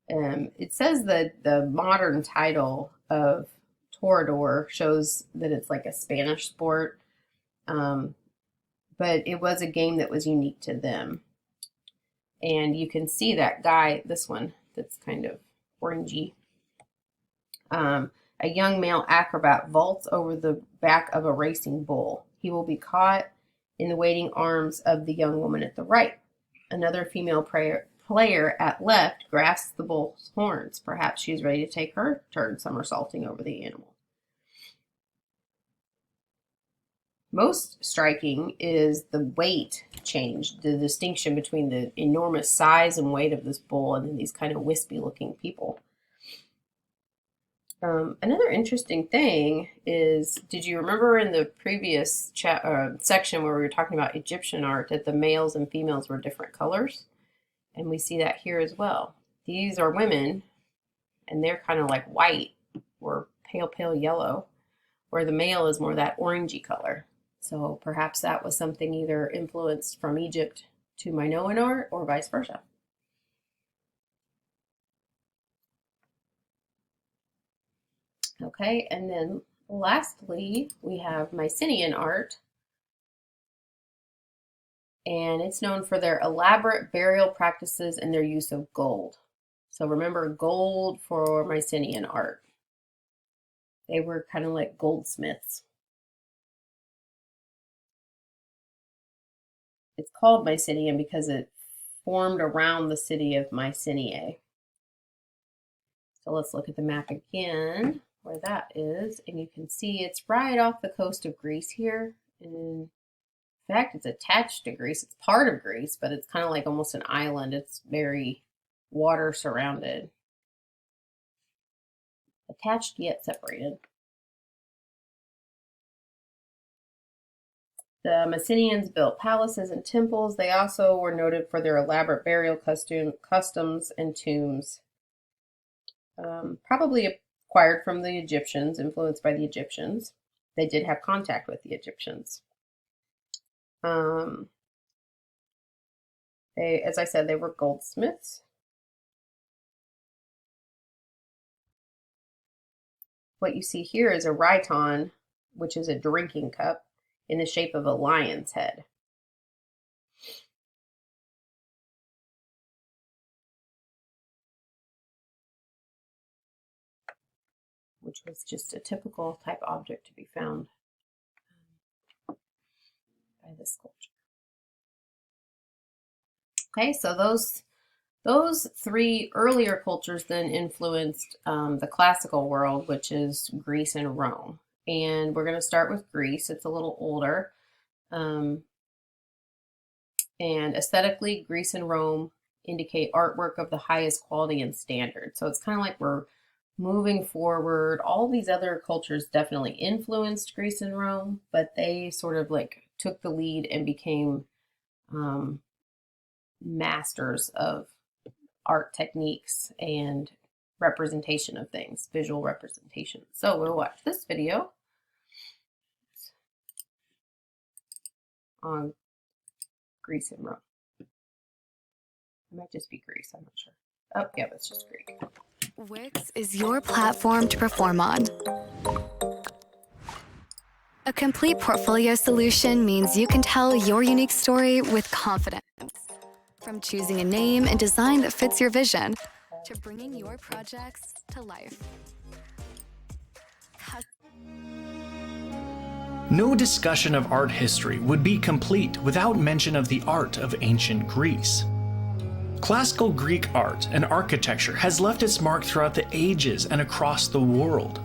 It says that the modern title of Torador shows that it's like a Spanish sport, but it was a game that was unique to them. And you can see that guy, this one, that's kind of orangey. A young male acrobat vaults over the back of a racing bull. He will be caught in the waiting arms of the young woman at the right. Another female player at left grasps the bull's horns. Perhaps she is ready to take her turn somersaulting over the animal. Most striking is the weight change, the distinction between the enormous size and weight of this bull and then these kind of wispy looking people. Another interesting thing is, did you remember in the previous section where we were talking about Egyptian art that the males and females were different colors? And we see that here as well. These are women, and they're kind of like white or pale, pale yellow, where the male is more that orangey color. So perhaps that was something either influenced from Egypt to Minoan art or vice versa. Okay, and then lastly, we have Mycenaean art. And it's known for their elaborate burial practices and their use of gold. So remember, gold for Mycenaean art. They were kind of like goldsmiths. It's called Mycenaean because it formed around the city of Mycenae. So let's look at the map again, where that is. And you can see it's right off the coast of Greece here. And in fact, it's attached to Greece. It's part of Greece, but it's kind of like almost an island. It's very water surrounded. Attached yet separated. The Mycenaeans built palaces and temples. They also were noted for their elaborate burial customs and tombs. Probably acquired from the Egyptians, influenced by the Egyptians. They did have contact with the Egyptians. As I said, they were goldsmiths. What you see here is a rhyton, which is a drinking cup in the shape of a lion's head. Which was just a typical type object to be found by this culture. Okay, so those three earlier cultures then influenced the classical world, which is Greece and Rome. And we're going to start with Greece. It's a little older. And aesthetically, Greece and Rome indicate artwork of the highest quality and standard. So it's kind of like we're moving forward. All these other cultures definitely influenced Greece and Rome, but they sort of like took the lead and became masters of art techniques and representation of things, visual representation. So we'll watch this video on Greece and Rome. It might just be Greece, I'm not sure. Oh, yeah, it's just Greek. Wix is your platform to perform on. A complete portfolio solution means you can tell your unique story with confidence. From choosing a name and design that fits your vision, to bringing your projects to life. No discussion of art history would be complete without mention of the art of ancient Greece. Classical Greek art and architecture has left its mark throughout the ages and across the world.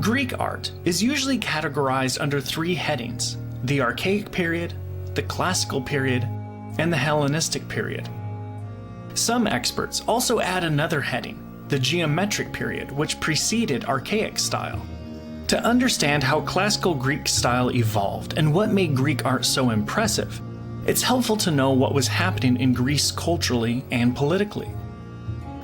Greek art is usually categorized under three headings: the Archaic period, the Classical period, and the Hellenistic period. Some experts also add another heading, the Geometric period, which preceded Archaic style. To understand how Classical Greek style evolved and what made Greek art so impressive, it's helpful to know what was happening in Greece culturally and politically.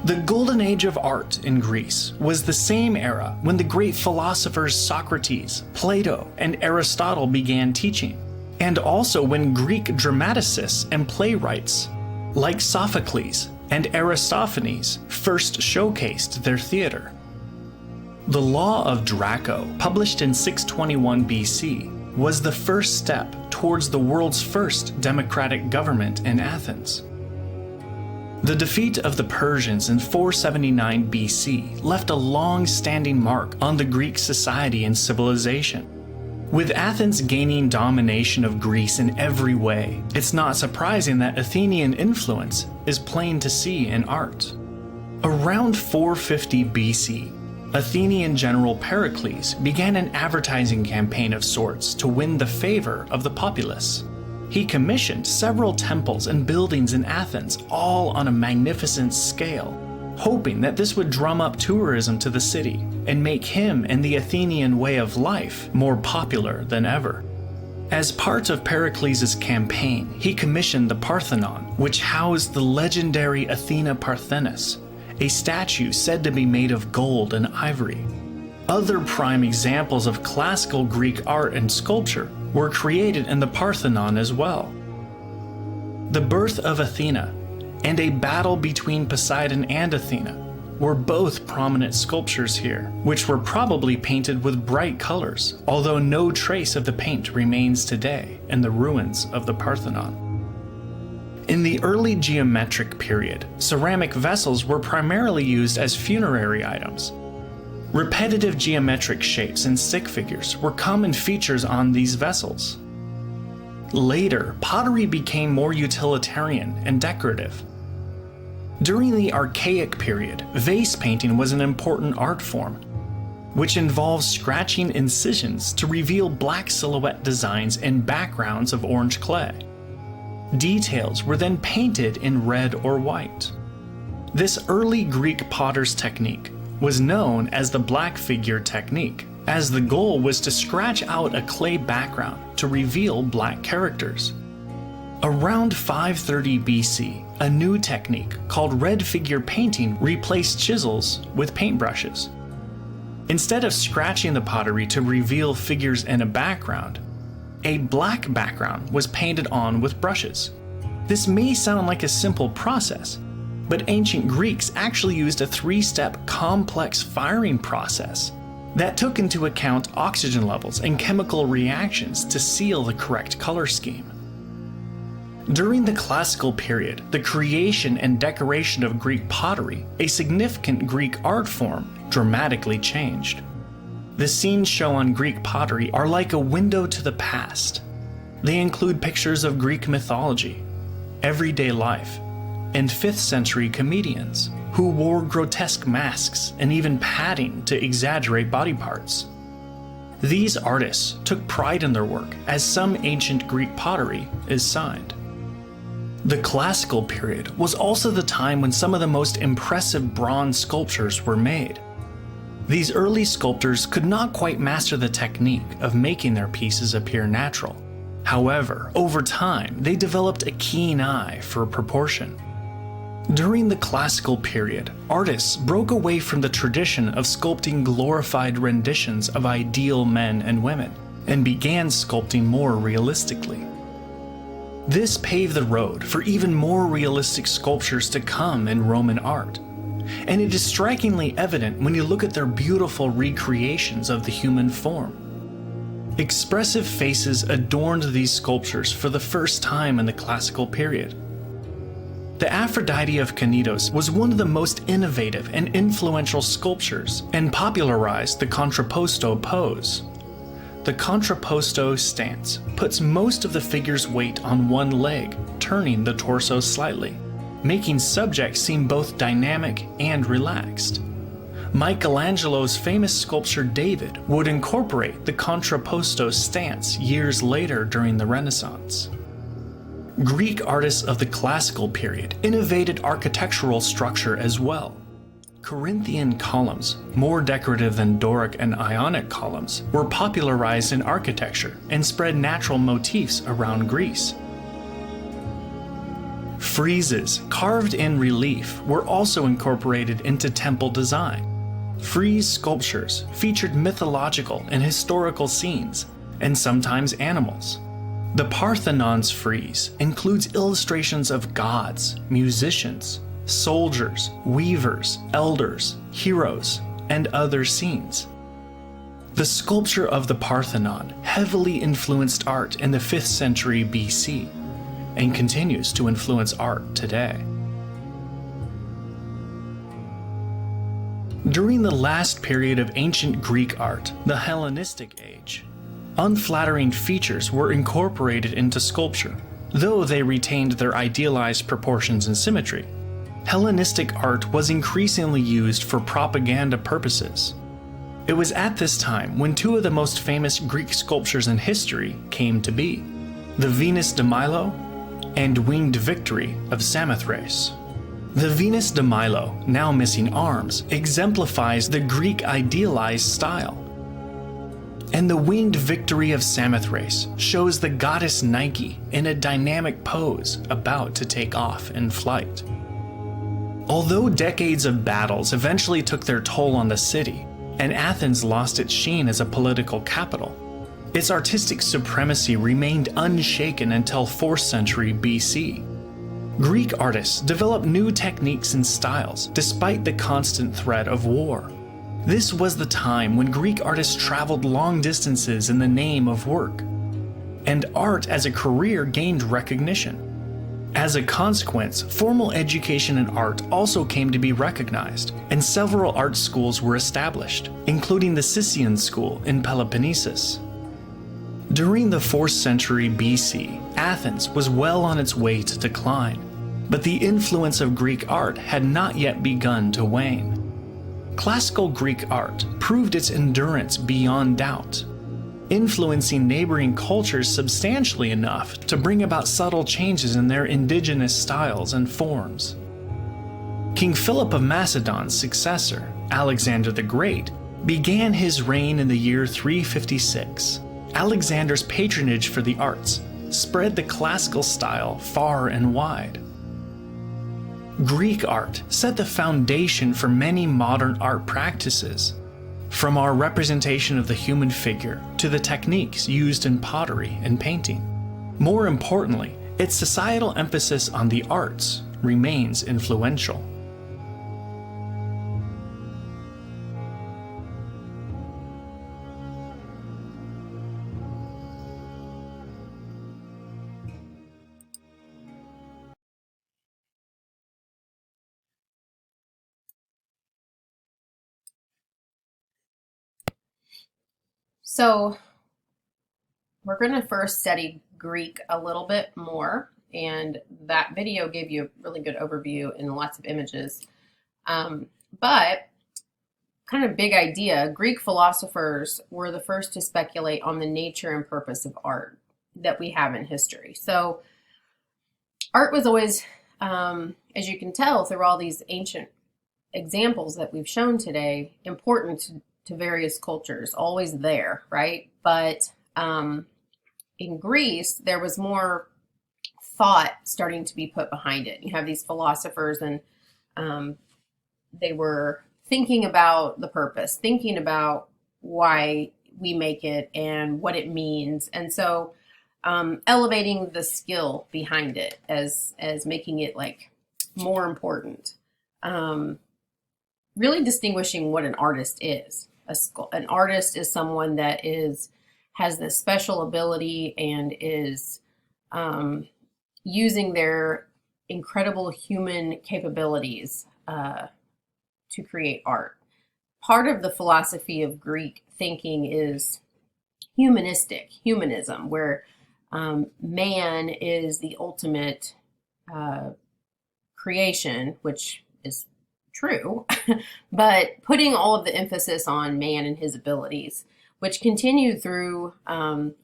The golden age of art in Greece was the same era when the great philosophers Socrates, Plato, and Aristotle began teaching, and also when Greek dramaticists and playwrights like Sophocles and Aristophanes first showcased their theater. The Law of Draco, published in 621 BC, was the first step towards the world's first democratic government in Athens. The defeat of the Persians in 479 BC left a long-standing mark on the Greek society and civilization. With Athens gaining domination of Greece in every way, it's not surprising that Athenian influence is plain to see in art. Around 450 BC, Athenian general Pericles began an advertising campaign of sorts to win the favor of the populace. He commissioned several temples and buildings in Athens, all on a magnificent scale, hoping that this would drum up tourism to the city and make him and the Athenian way of life more popular than ever. As part of Pericles' campaign, he commissioned the Parthenon, which housed the legendary Athena Parthenis, a statue said to be made of gold and ivory. Other prime examples of classical Greek art and sculpture were created in the Parthenon as well. The birth of Athena and a battle between Poseidon and Athena were both prominent sculptures here, which were probably painted with bright colors, although no trace of the paint remains today in the ruins of the Parthenon. In the early geometric period, ceramic vessels were primarily used as funerary items. Repetitive geometric shapes and stick figures were common features on these vessels. Later, pottery became more utilitarian and decorative. During the Archaic period, vase painting was an important art form, which involves scratching incisions to reveal black silhouette designs in backgrounds of orange clay. Details were then painted in red or white. This early Greek potter's technique was known as the black figure technique, as the goal was to scratch out a clay background to reveal black characters. Around 530 BC, a new technique called red figure painting replaced chisels with paintbrushes. Instead of scratching the pottery to reveal figures in a background, a black background was painted on with brushes. This may sound like a simple process, but ancient Greeks actually used a 3-step complex firing process that took into account oxygen levels and chemical reactions to seal the correct color scheme. During the classical period, the creation and decoration of Greek pottery, a significant Greek art form, dramatically changed. The scenes shown on Greek pottery are like a window to the past. They include pictures of Greek mythology, everyday life, and 5th century comedians who wore grotesque masks and even padding to exaggerate body parts. These artists took pride in their work, as some ancient Greek pottery is signed. The classical period was also the time when some of the most impressive bronze sculptures were made. These early sculptors could not quite master the technique of making their pieces appear natural. However, over time, they developed a keen eye for proportion. During the classical period, artists broke away from the tradition of sculpting glorified renditions of ideal men and women and began sculpting more realistically. This paved the road for even more realistic sculptures to come in Roman art, and it is strikingly evident when you look at their beautiful recreations of the human form. Expressive faces adorned these sculptures for the first time in the classical period. The Aphrodite of Cnidos was one of the most innovative and influential sculptures and popularized the contrapposto pose. The contrapposto stance puts most of the figure's weight on one leg, turning the torso slightly, making subjects seem both dynamic and relaxed. Michelangelo's famous sculpture David would incorporate the contrapposto stance years later during the Renaissance. Greek artists of the classical period innovated architectural structure as well. Corinthian columns, more decorative than Doric and Ionic columns, were popularized in architecture and spread natural motifs around Greece. Friezes carved in relief were also incorporated into temple design. Frieze sculptures featured mythological and historical scenes, and sometimes animals. The Parthenon's frieze includes illustrations of gods, musicians, soldiers, weavers, elders, heroes, and other scenes. The sculpture of the Parthenon heavily influenced art in the 5th century BC and continues to influence art today. During the last period of ancient Greek art, the Hellenistic age, unflattering features were incorporated into sculpture, though they retained their idealized proportions and symmetry. Hellenistic art was increasingly used for propaganda purposes. It was at this time when two of the most famous Greek sculptures in history came to be: the Venus de Milo and Winged Victory of Samothrace. The Venus de Milo, now missing arms, exemplifies the Greek idealized style. And the Winged Victory of Samothrace shows the goddess Nike in a dynamic pose about to take off in flight. Although decades of battles eventually took their toll on the city, and Athens lost its sheen as a political capital, Its artistic supremacy remained unshaken until 4th century BC. Greek artists developed new techniques and styles despite the constant threat of war. This was the time when Greek artists traveled long distances in the name of work, and art as a career gained recognition. As a consequence, formal education in art also came to be recognized, and several art schools were established, including the Sicyon School in Peloponnesus. During the 4th century BC, Athens was well on its way to decline, but the influence of Greek art had not yet begun to wane. Classical Greek art proved its endurance beyond doubt, influencing neighboring cultures substantially enough to bring about subtle changes in their indigenous styles and forms. King Philip of Macedon's successor, Alexander the Great, began his reign in the year 356. Alexander's patronage for the arts spread the classical style far and wide. Greek art set the foundation for many modern art practices, from our representation of the human figure to the techniques used in pottery and painting. More importantly, its societal emphasis on the arts remains influential. So we're going to first study Greek a little bit more, and that video gave you a really good overview and lots of images. But kind of big idea, Greek philosophers were the first to speculate on the nature and purpose of art that we have in history. So art was always, as you can tell through all these ancient examples that we've shown today, important to various cultures, always there, right? But in Greece, there was more thought starting to be put behind it. You have these philosophers, and they were thinking about the purpose, thinking about why we make it and what it means. And so elevating the skill behind it as making it like more important. Really distinguishing what an artist is. An artist is someone that has this special ability and is using their incredible human capabilities to create art. Part of the philosophy of Greek thinking is humanism, where man is the ultimate creation, which is true, but putting all of the emphasis on man and his abilities, which continued through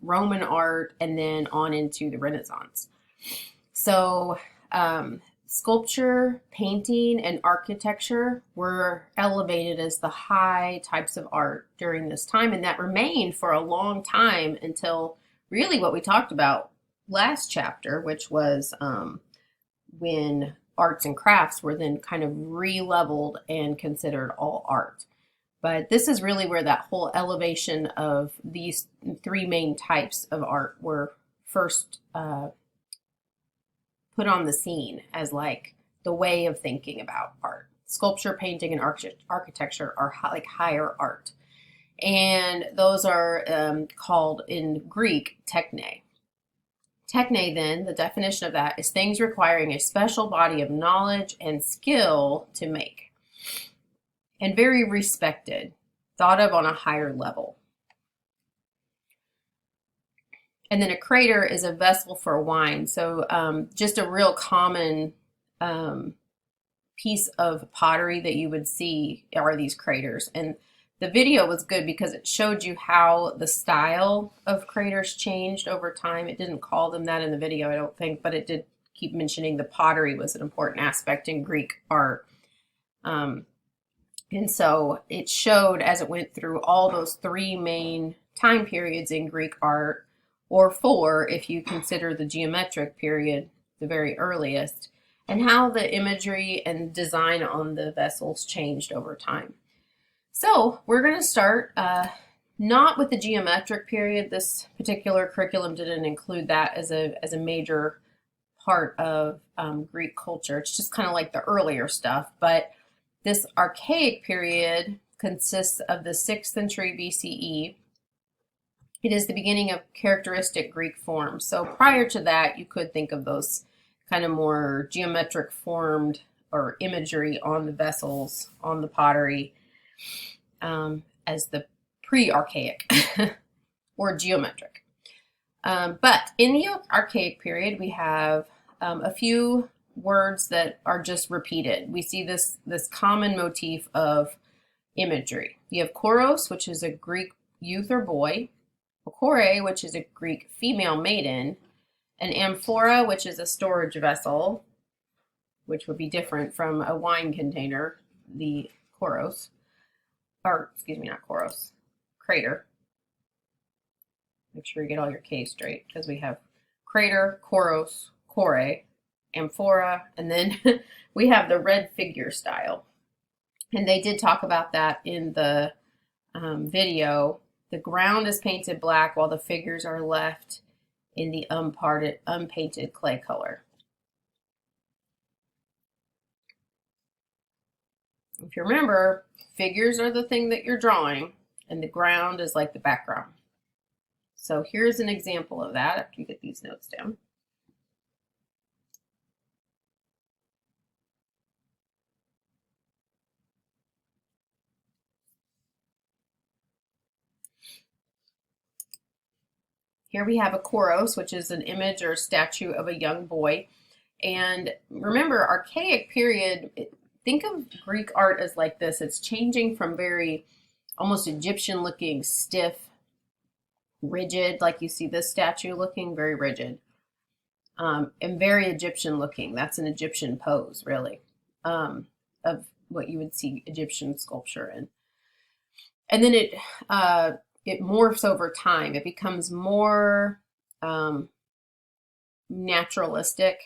Roman art and then on into the Renaissance. So sculpture, painting, and architecture were elevated as the high types of art during this time, and that remained for a long time until really what we talked about last chapter, which was when arts and crafts were then kind of re-leveled and considered all art. But this is really where that whole elevation of these three main types of art were first put on the scene as like the way of thinking about art. Sculpture, painting, and architecture are like higher art. And those are called in Greek techne. Techne, then, the definition of that is things requiring a special body of knowledge and skill to make, and very respected, thought of on a higher level. And then a crater is a vessel for wine. So just a real common piece of pottery that you would see are these craters. And the video was good because it showed you how the style of craters changed over time. It didn't call them that in the video, I don't think, but it did keep mentioning the pottery was an important aspect in Greek art. And so it showed as it went through all those three main time periods in Greek art, or four if you consider the geometric period the very earliest, and how the imagery and design on the vessels changed over time. So we're going to start Not with the geometric period. This particular curriculum didn't include that as a major part of Greek culture. It's just kind of like the earlier stuff. But this archaic period consists of the 6th century BCE. It is the beginning of characteristic Greek forms. So prior to that, you could think of those kind of more geometric formed or imagery on the vessels, on the pottery, as the pre-archaic or geometric. But in the archaic period, we have a few words that are just repeated. We see this common motif of imagery. You have koros, which is a Greek youth or boy, chore, which is a Greek female maiden, an amphora, which is a storage vessel, which would be different from a wine container, the koros, or excuse me, not koros, crater. Make sure you get all your K's straight, because we have crater, koros, chore, amphora, and then we have the red figure style. And they did talk about that in the video. The ground is painted black while the figures are left in the unpainted clay color. If you remember, figures are the thing that you're drawing, and the ground is like the background. So here's an example of that after you get these notes down. Here we have a koros, which is an image or statue of a young boy. And remember, archaic period, think of Greek art as like this. It's changing from very almost Egyptian looking, stiff, rigid, like you see this statue looking, very rigid, and very Egyptian looking. That's an Egyptian pose, really, of what you would see Egyptian sculpture in. And then it morphs over time. It becomes more naturalistic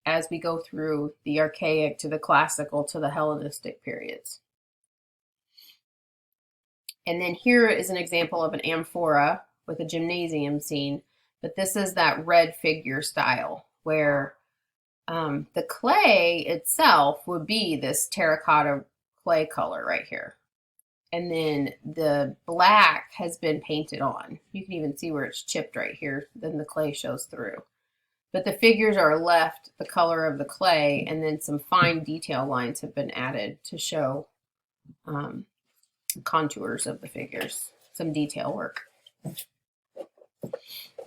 as we go through the archaic to the classical to the Hellenistic periods. And then here is an example of an amphora with a gymnasium scene, but this is that red figure style where the clay itself would be this terracotta clay color right here. And then the black has been painted on. You can even see where it's chipped right here. Then the clay shows through. But the figures are left the color of the clay, and then some fine detail lines have been added to show contours of the figures, some detail work.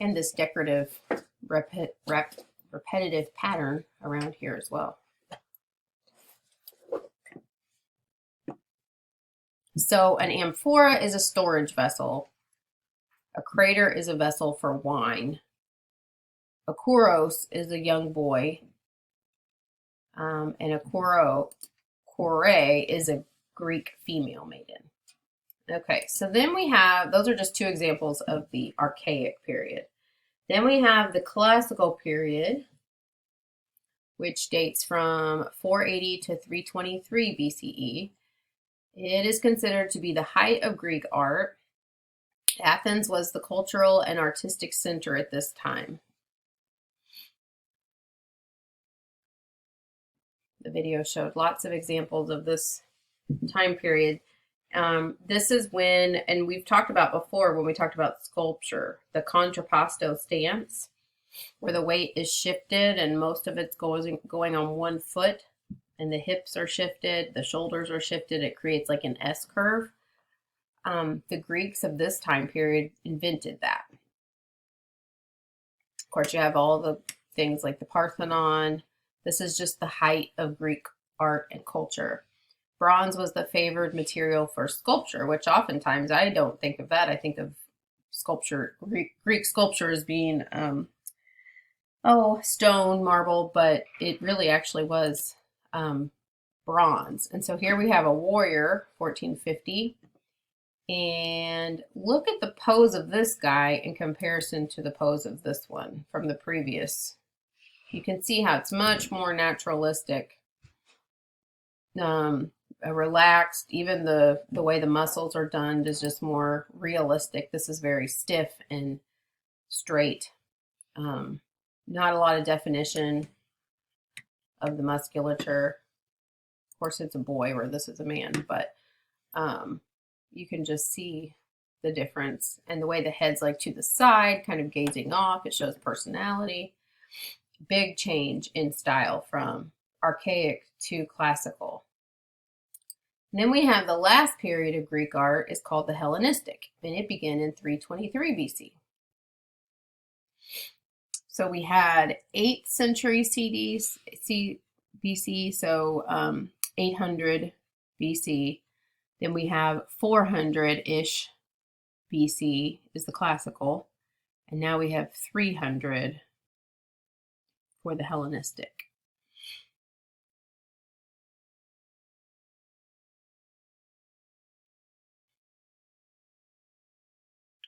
And this decorative repetitive pattern around here as well. So an amphora is a storage vessel. A crater is a vessel for wine. A koros is a young boy. And a chore is a Greek female maiden. Okay, so then we have, those are just two examples of the archaic period. Then we have the classical period, which dates from 480 to 323 BCE. It is considered to be the height of Greek art. Athens was the cultural and artistic center at this time. The video showed lots of examples of this time period. This is when, and we've talked about before when we talked about sculpture, the contrapposto stance, where the weight is shifted and most of it's going on one foot. And the hips are shifted, the shoulders are shifted, it creates like an S curve. The Greeks of this time period invented that. Of course, you have all the things like the Parthenon. This is just the height of Greek art and culture. Bronze was the favored material for sculpture, which oftentimes I don't think of that. I think of sculpture, Greek sculpture as being, stone, marble, but it really actually was bronze. And so here we have a warrior, 1450, and look at the pose of this guy in comparison to the pose of this one from the previous. You can see how it's much more naturalistic. relaxed. Even the way the muscles are done is just more realistic. This is very stiff and straight. Not a lot of definition of the musculature. Of course, it's a boy where this is a man, but you can just see the difference. And the way the head's like to the side, kind of gazing off, it shows personality. Big change in style from archaic to classical. And then we have the last period of Greek art is called the Hellenistic, and it began in 323 BC. So we had 8th century BC, so 800 BC. Then we have 400-ish BC is the classical, and now we have 300 for the Hellenistic.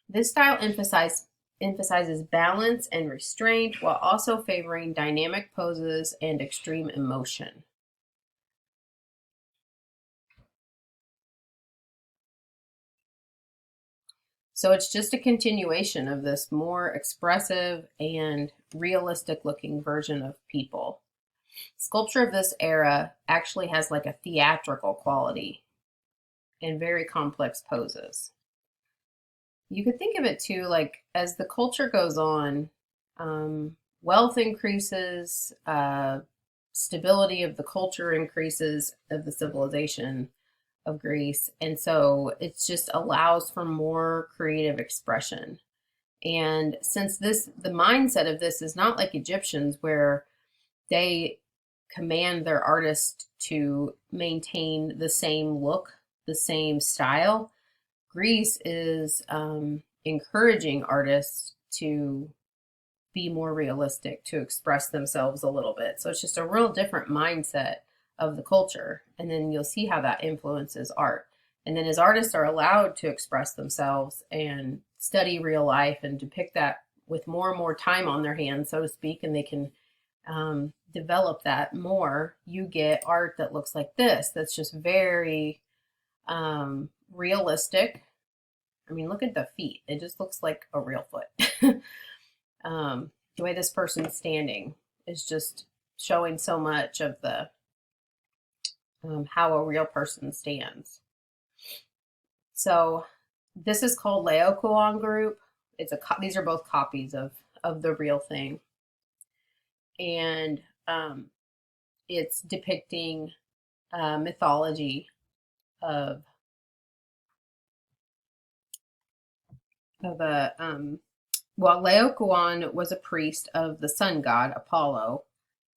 This style emphasizes balance and restraint while also favoring dynamic poses and extreme emotion. So it's just a continuation of this more expressive and realistic looking version of people. Sculpture of this era actually has like a theatrical quality and very complex poses. You could think of it too, like as the culture goes on, wealth increases, stability of the culture increases of the civilization of Greece. And so it just allows for more creative expression. And since the mindset of this is not like Egyptians where they command their artists to maintain the same look, the same style, Greece is encouraging artists to be more realistic, to express themselves a little bit. So it's just a real different mindset of the culture. And then you'll see how that influences art. And then as artists are allowed to express themselves and study real life and depict that with more and more time on their hands, so to speak, and they can develop that more, you get art that looks like this, that's just very realistic. I mean, look at the feet. It just looks like a real foot. The way this person's standing is just showing so much of the how a real person stands. So this is called Laocoon group. These are both copies of the real thing, and it's depicting mythology of Laocoon was a priest of the sun god Apollo,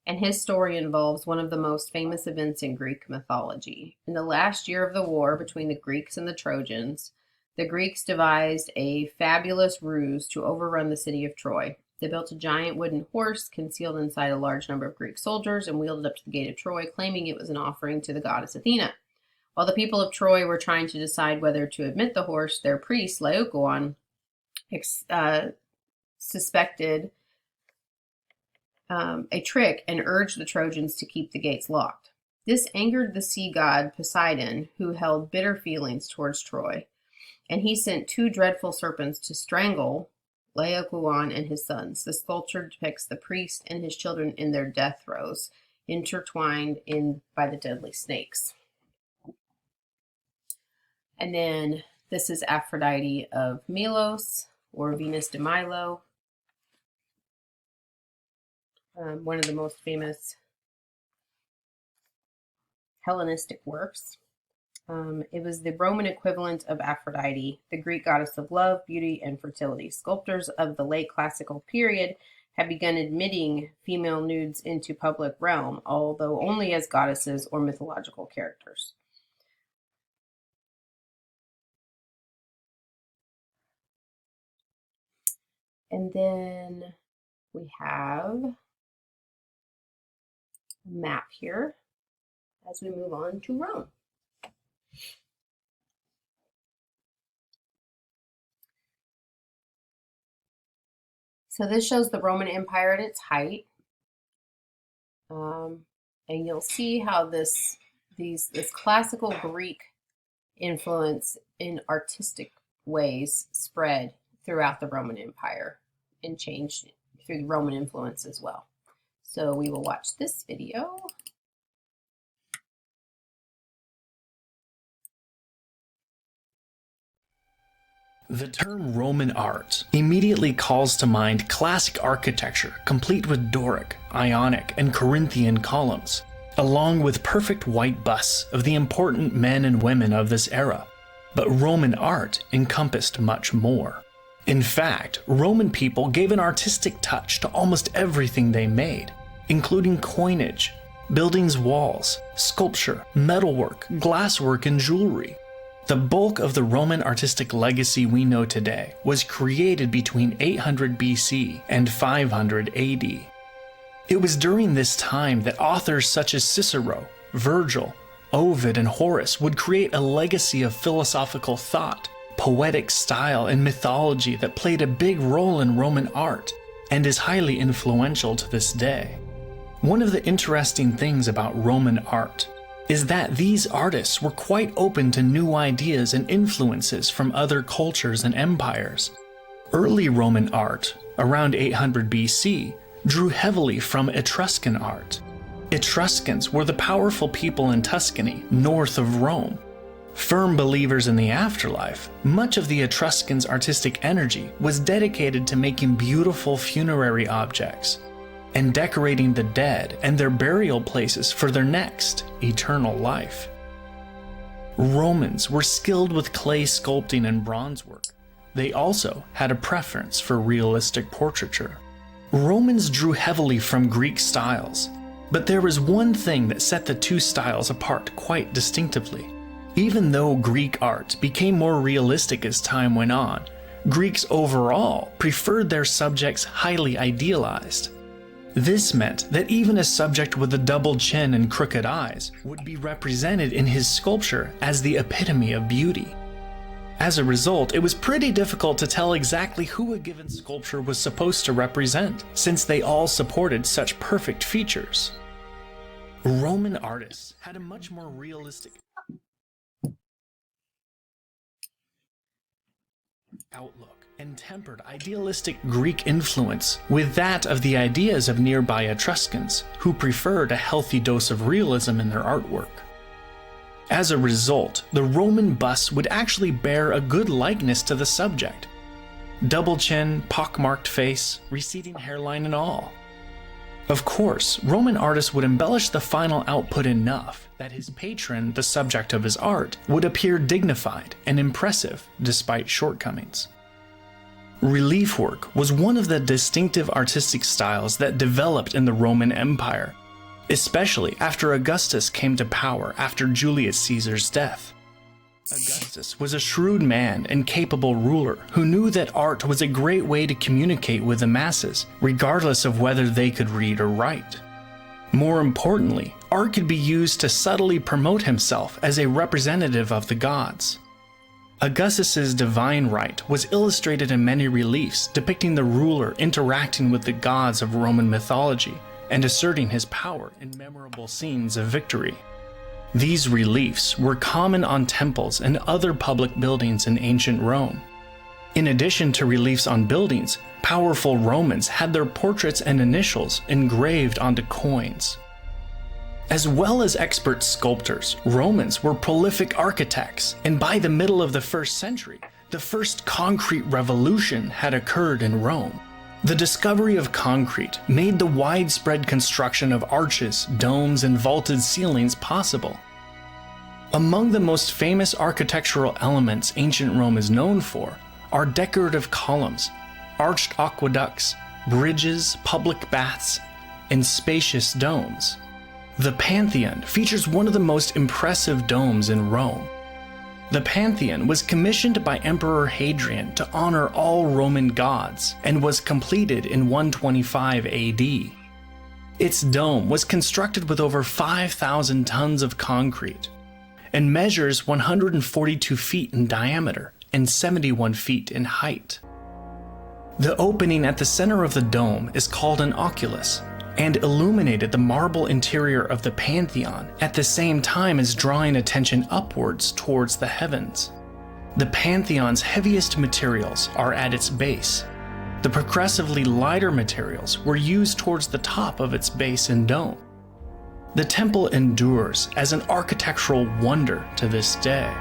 and his story involves one of the most famous events in Greek mythology. In the last year of the war between the Greeks and the Trojans, the Greeks devised a fabulous ruse to overrun the city of Troy. They built a giant wooden horse concealed inside a large number of Greek soldiers and wheeled it up to the gate of Troy, claiming it was an offering to the goddess Athena. While the people of Troy were trying to decide whether to admit the horse, their priest, Laocoon, suspected a trick and urged the Trojans to keep the gates locked. This angered the sea god Poseidon, who held bitter feelings towards Troy, and he sent 2 dreadful serpents to strangle Laocoon and his sons. The sculpture depicts the priest and his children in their death throes, intertwined by the deadly snakes. And then this is Aphrodite of Milos, or Venus de Milo, one of the most famous Hellenistic works. It was the Roman equivalent of Aphrodite, the Greek goddess of love, beauty, and fertility. Sculptors of the late classical period have begun admitting female nudes into public realm, although only as goddesses or mythological characters. And then we have a map here as we move on to Rome. So this shows the Roman Empire at its height. And you'll see how this this classical Greek influence in artistic ways spread throughout the Roman Empire and changed through the Roman influence as well. So we will watch this video. The term Roman art immediately calls to mind classic architecture complete with Doric, Ionic, and Corinthian columns, along with perfect white busts of the important men and women of this era. But Roman art encompassed much more. In fact, Roman people gave an artistic touch to almost everything they made, including coinage, buildings' walls, sculpture, metalwork, glasswork, and jewelry. The bulk of the Roman artistic legacy we know today was created between 800 BC and 500 AD. It was during this time that authors such as Cicero, Virgil, Ovid, and Horace would create a legacy of philosophical thought, poetic style, and mythology that played a big role in Roman art and is highly influential to this day. One of the interesting things about Roman art is that these artists were quite open to new ideas and influences from other cultures and empires. Early Roman art, around 800 BC, drew heavily from Etruscan art. Etruscans were the powerful people in Tuscany, north of Rome. Firm believers in the afterlife, much of the Etruscans' artistic energy was dedicated to making beautiful funerary objects and decorating the dead and their burial places for their next eternal life. Romans were skilled with clay sculpting and bronze work. They also had a preference for realistic portraiture. Romans drew heavily from Greek styles, but there was one thing that set the two styles apart quite distinctively. Even though Greek art became more realistic as time went on, Greeks overall preferred their subjects highly idealized. This meant that even a subject with a double chin and crooked eyes would be represented in his sculpture as the epitome of beauty. As a result, it was pretty difficult to tell exactly who a given sculpture was supposed to represent, since they all supported such perfect features. Roman artists had a much more realistic outlook and tempered idealistic Greek influence with that of the ideas of nearby Etruscans, who preferred a healthy dose of realism in their artwork. As a result, the Roman busts would actually bear a good likeness to the subject. Double chin, pockmarked face, receding hairline and all. Of course, Roman artists would embellish the final output enough that his patron, the subject of his art, would appear dignified and impressive despite shortcomings. Relief work was one of the distinctive artistic styles that developed in the Roman Empire, especially after Augustus came to power after Julius Caesar's death. Augustus was a shrewd man and capable ruler who knew that art was a great way to communicate with the masses, regardless of whether they could read or write. More importantly, art could be used to subtly promote himself as a representative of the gods. Augustus's divine right was illustrated in many reliefs depicting the ruler interacting with the gods of Roman mythology and asserting his power in memorable scenes of victory. These reliefs were common on temples and other public buildings in ancient Rome. In addition to reliefs on buildings, powerful Romans had their portraits and initials engraved onto coins. As well as expert sculptors, Romans were prolific architects, and by the middle of the 1st century, the first concrete revolution had occurred in Rome. The discovery of concrete made the widespread construction of arches, domes, and vaulted ceilings possible. Among the most famous architectural elements ancient Rome is known for are decorative columns, arched aqueducts, bridges, public baths, and spacious domes. The Pantheon features one of the most impressive domes in Rome. The Pantheon was commissioned by Emperor Hadrian to honor all Roman gods and was completed in 125 AD. Its dome was constructed with over 5,000 tons of concrete and measures 142 feet in diameter and 71 feet in height. The opening at the center of the dome is called an oculus, and illuminated the marble interior of the Pantheon at the same time as drawing attention upwards towards the heavens. The Pantheon's heaviest materials are at its base. The progressively lighter materials were used towards the top of its base and dome. The temple endures as an architectural wonder to this day.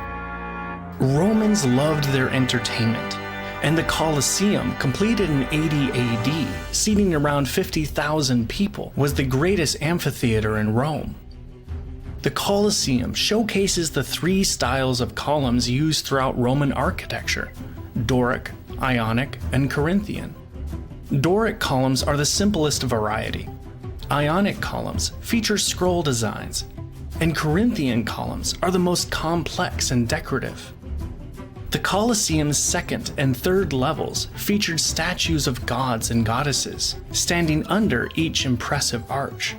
Romans loved their entertainment, and the Colosseum, completed in 80 AD, seating around 50,000 people, was the greatest amphitheater in Rome. The Colosseum showcases the three styles of columns used throughout Roman architecture: Doric, Ionic, and Corinthian. Doric columns are the simplest variety. Ionic columns feature scroll designs, and Corinthian columns are the most complex and decorative. The Colosseum's second and third levels featured statues of gods and goddesses, standing under each impressive arch.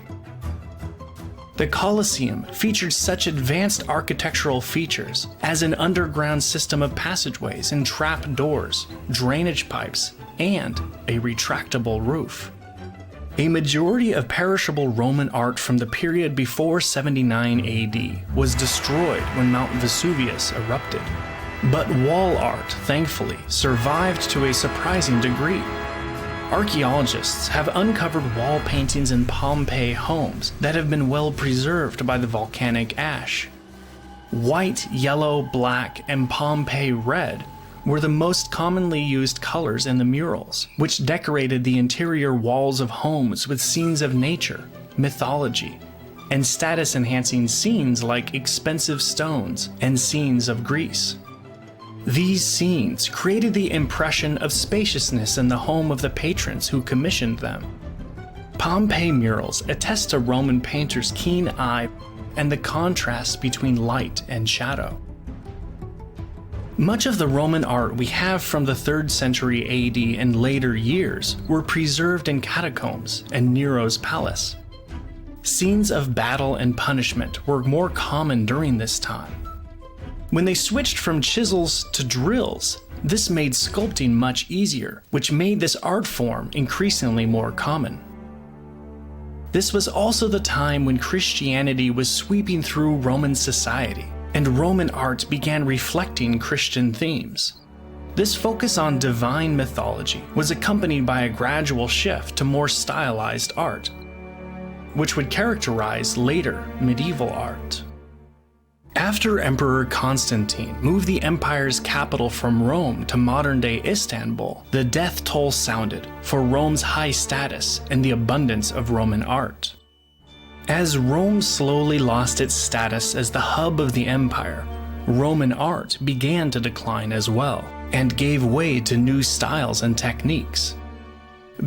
The Colosseum featured such advanced architectural features as an underground system of passageways and trap doors, drainage pipes, and a retractable roof. A majority of perishable Roman art from the period before 79 AD was destroyed when Mount Vesuvius erupted. But wall art, thankfully, survived to a surprising degree. Archaeologists have uncovered wall paintings in Pompeii homes that have been well preserved by the volcanic ash. White, yellow, black, and Pompeii red were the most commonly used colors in the murals, which decorated the interior walls of homes with scenes of nature, mythology, and status-enhancing scenes like expensive stones and scenes of Greece. These scenes created the impression of spaciousness in the home of the patrons who commissioned them. Pompeii murals attest to Roman painters' keen eye and the contrast between light and shadow. Much of the Roman art we have from the 3rd century AD and later years were preserved in catacombs and Nero's palace. Scenes of battle and punishment were more common during this time. When they switched from chisels to drills, this made sculpting much easier, which made this art form increasingly more common. This was also the time when Christianity was sweeping through Roman society, and Roman art began reflecting Christian themes. This focus on divine mythology was accompanied by a gradual shift to more stylized art, which would characterize later medieval art. After Emperor Constantine moved the empire's capital from Rome to modern-day Istanbul, the death toll sounded for Rome's high status and the abundance of Roman art. As Rome slowly lost its status as the hub of the empire, Roman art began to decline as well, and gave way to new styles and techniques.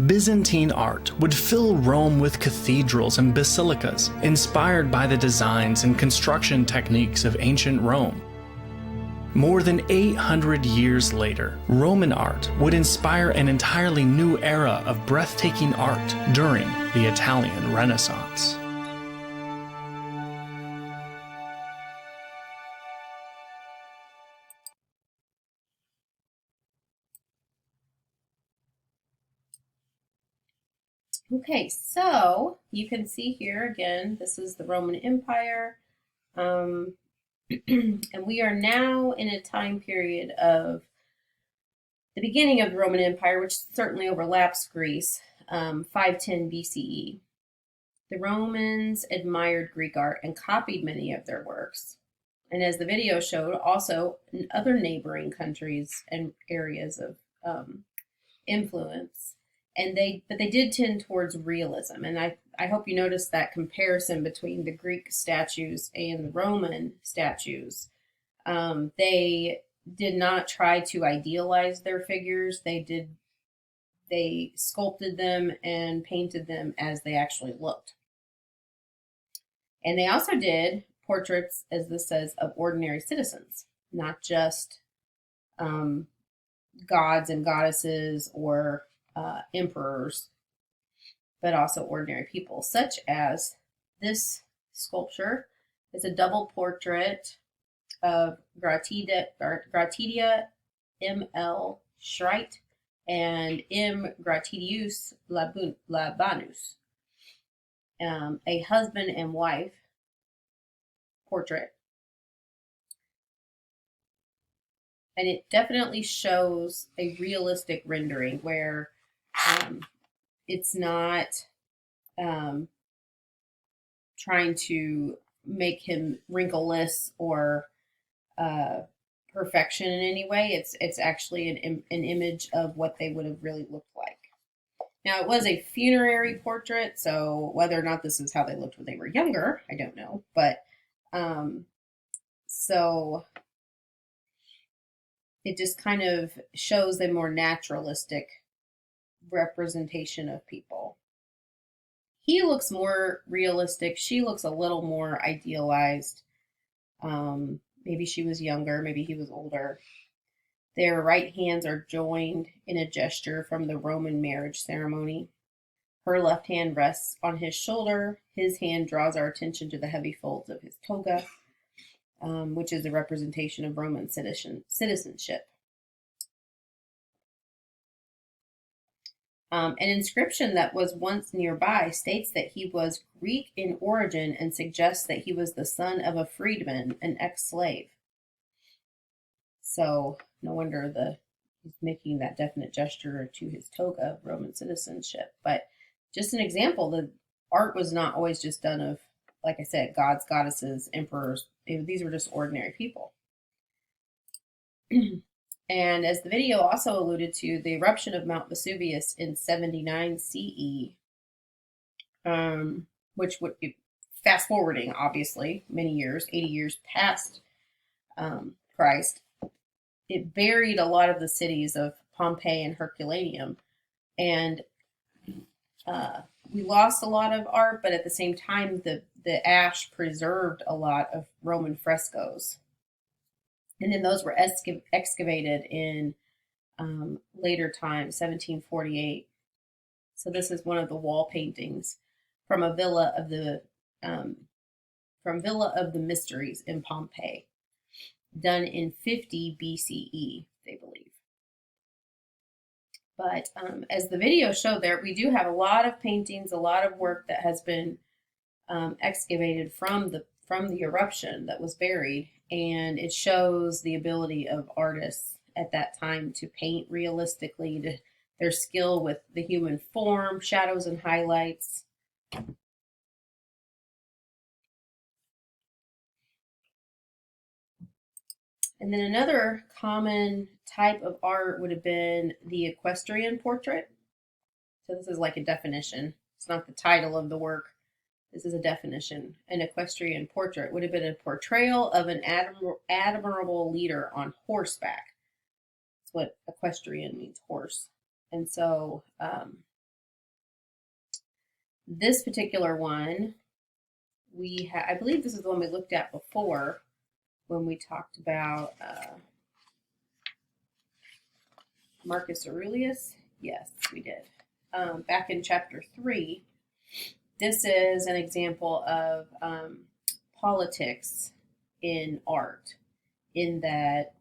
Byzantine art would fill Rome with cathedrals and basilicas, inspired by the designs and construction techniques of ancient Rome. More than 800 years later, Roman art would inspire an entirely new era of breathtaking art during the Italian Renaissance. Okay, so you can see here again, this is the Roman Empire, and we are now in a time period of the beginning of the Roman Empire, which certainly overlaps Greece, 510 BCE. The Romans admired Greek art and copied many of their works, and as the video showed, also in other neighboring countries and areas of influence. But they did tend towards realism. And I hope you noticed that comparison between the Greek statues and the Roman statues. They did not try to idealize their figures. They sculpted them and painted them as they actually looked. And they also did portraits, as this says, of ordinary citizens, not just gods and goddesses or emperors, but also ordinary people, such as this sculpture. It's a double portrait of Gratidia M.L. Schreit and M. Gratidius Labanus. a husband and wife portrait. And it definitely shows a realistic rendering where it's not trying to make him wrinkleless or perfection in any way. It's actually an image of what they would have really looked like. Now, it was a funerary portrait, so whether or not this is how they looked when they were younger, I don't know. But so it just kind of shows a more naturalistic representation of people. He looks more realistic. She looks a little more idealized. Maybe she was younger, maybe he was older. Their right hands are joined in a gesture from the Roman marriage ceremony. Her left hand rests on his shoulder. His hand draws our attention to the heavy folds of his toga, which is a representation of Roman citizenship. An inscription that was once nearby states that he was Greek in origin and suggests that he was the son of a freedman, an ex-slave. So no wonder he's making that definite gesture to his toga of Roman citizenship. But just an example, the art was not always just done of, like I said, gods, goddesses, emperors. These were just ordinary people. And as the video also alluded to, the eruption of Mount Vesuvius in 79 CE, which would be fast forwarding, obviously, many years, 80 years past Christ, it buried a lot of the cities of Pompeii and Herculaneum. And we lost a lot of art, but at the same time, the ash preserved a lot of Roman frescoes. And then those were excavated in later time, 1748. So this is one of the wall paintings from a villa of the Mysteries in Pompeii, done in 50 BCE, they believe. But as the video showed there, we do have a lot of paintings, a lot of work that has been excavated from the eruption that was buried. And it shows the ability of artists at that time to paint realistically, their skill with the human form, shadows and highlights. And then another common type of art would have been the equestrian portrait. So this is like a definition. It's not the title of the work. This is a definition. An equestrian portrait would have been a portrayal of an admirable leader on horseback. That's what equestrian means, horse. And so this particular one, I believe this is the one we looked at before when we talked about Marcus Aurelius. Yes, we did. Back in chapter 3. This is an example of politics in art, in that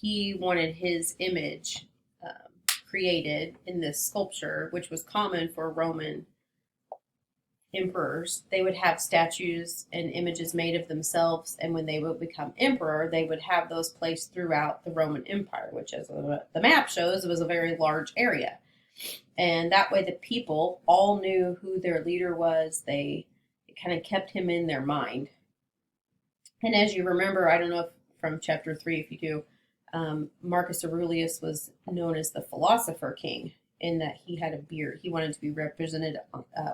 he wanted his image created in this sculpture, which was common for Roman emperors. They would have statues and images made of themselves, and when they would become emperor, they would have those placed throughout the Roman Empire, which, as the map shows, was a very large area. And that way the people all knew who their leader was. It kind of kept him in their mind. And as you remember, I don't know if from chapter 3, if you do, Marcus Aurelius was known as the philosopher king, in that he had a beard. He wanted to be represented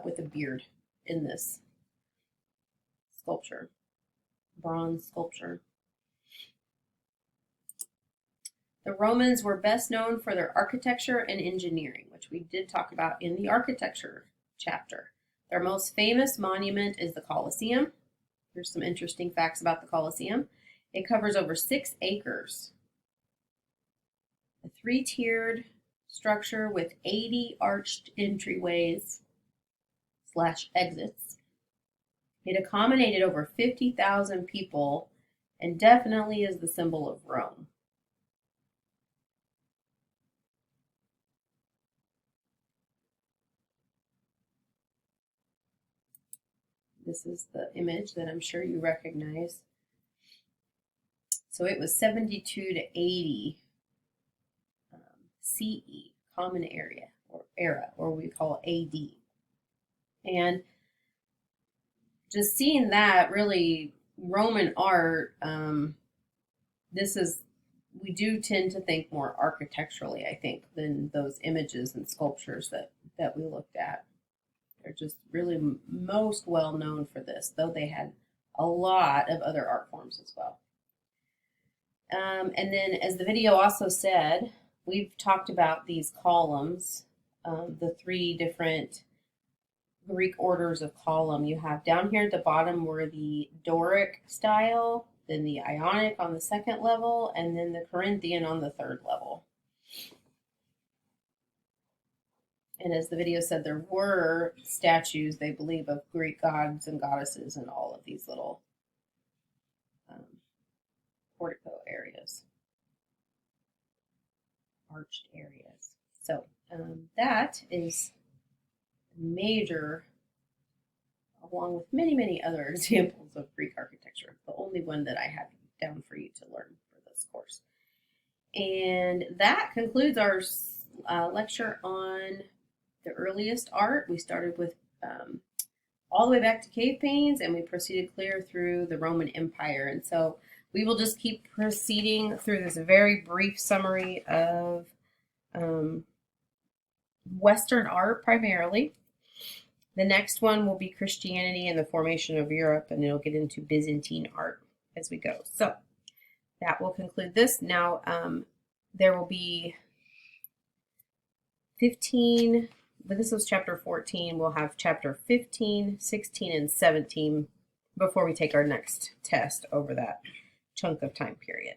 with a beard in this sculpture, bronze sculpture. The Romans were best known for their architecture and engineering, which we did talk about in the architecture chapter. Their most famous monument is the Colosseum. Here's some interesting facts about the Colosseum. It covers over 6 acres. A 3-tiered structure with 80 arched entryways / exits. It accommodated over 50,000 people and definitely is the symbol of Rome. This is the image that I'm sure you recognize. So it was 72 to 80 CE, Common Era, or we call AD. And just seeing that, really, Roman art, we do tend to think more architecturally, I think, than those images and sculptures that we looked at. They're just really most well known for this, though they had a lot of other art forms as well. And then, as the video also said, we've talked about these columns, the three different Greek orders of column. You have down here at the bottom were the Doric style, then the Ionic on the second level, and then the Corinthian on the third level. And as the video said, there were statues, they believe, of Greek gods and goddesses in all of these little portico areas, arched areas. So that is major, along with many, many other examples of Greek architecture, the only one that I have down for you to learn for this course. And that concludes our lecture on the earliest art. We started with all the way back to cave paintings, and we proceeded clear through the Roman Empire. And so we will just keep proceeding through this very brief summary of Western art primarily. The next one will be Christianity and the formation of Europe, and it'll get into Byzantine art as we go. So that will conclude this. Now there will be 15, but this was chapter 14. We'll have chapter 15, 16, and 17 before we take our next test over that chunk of time period.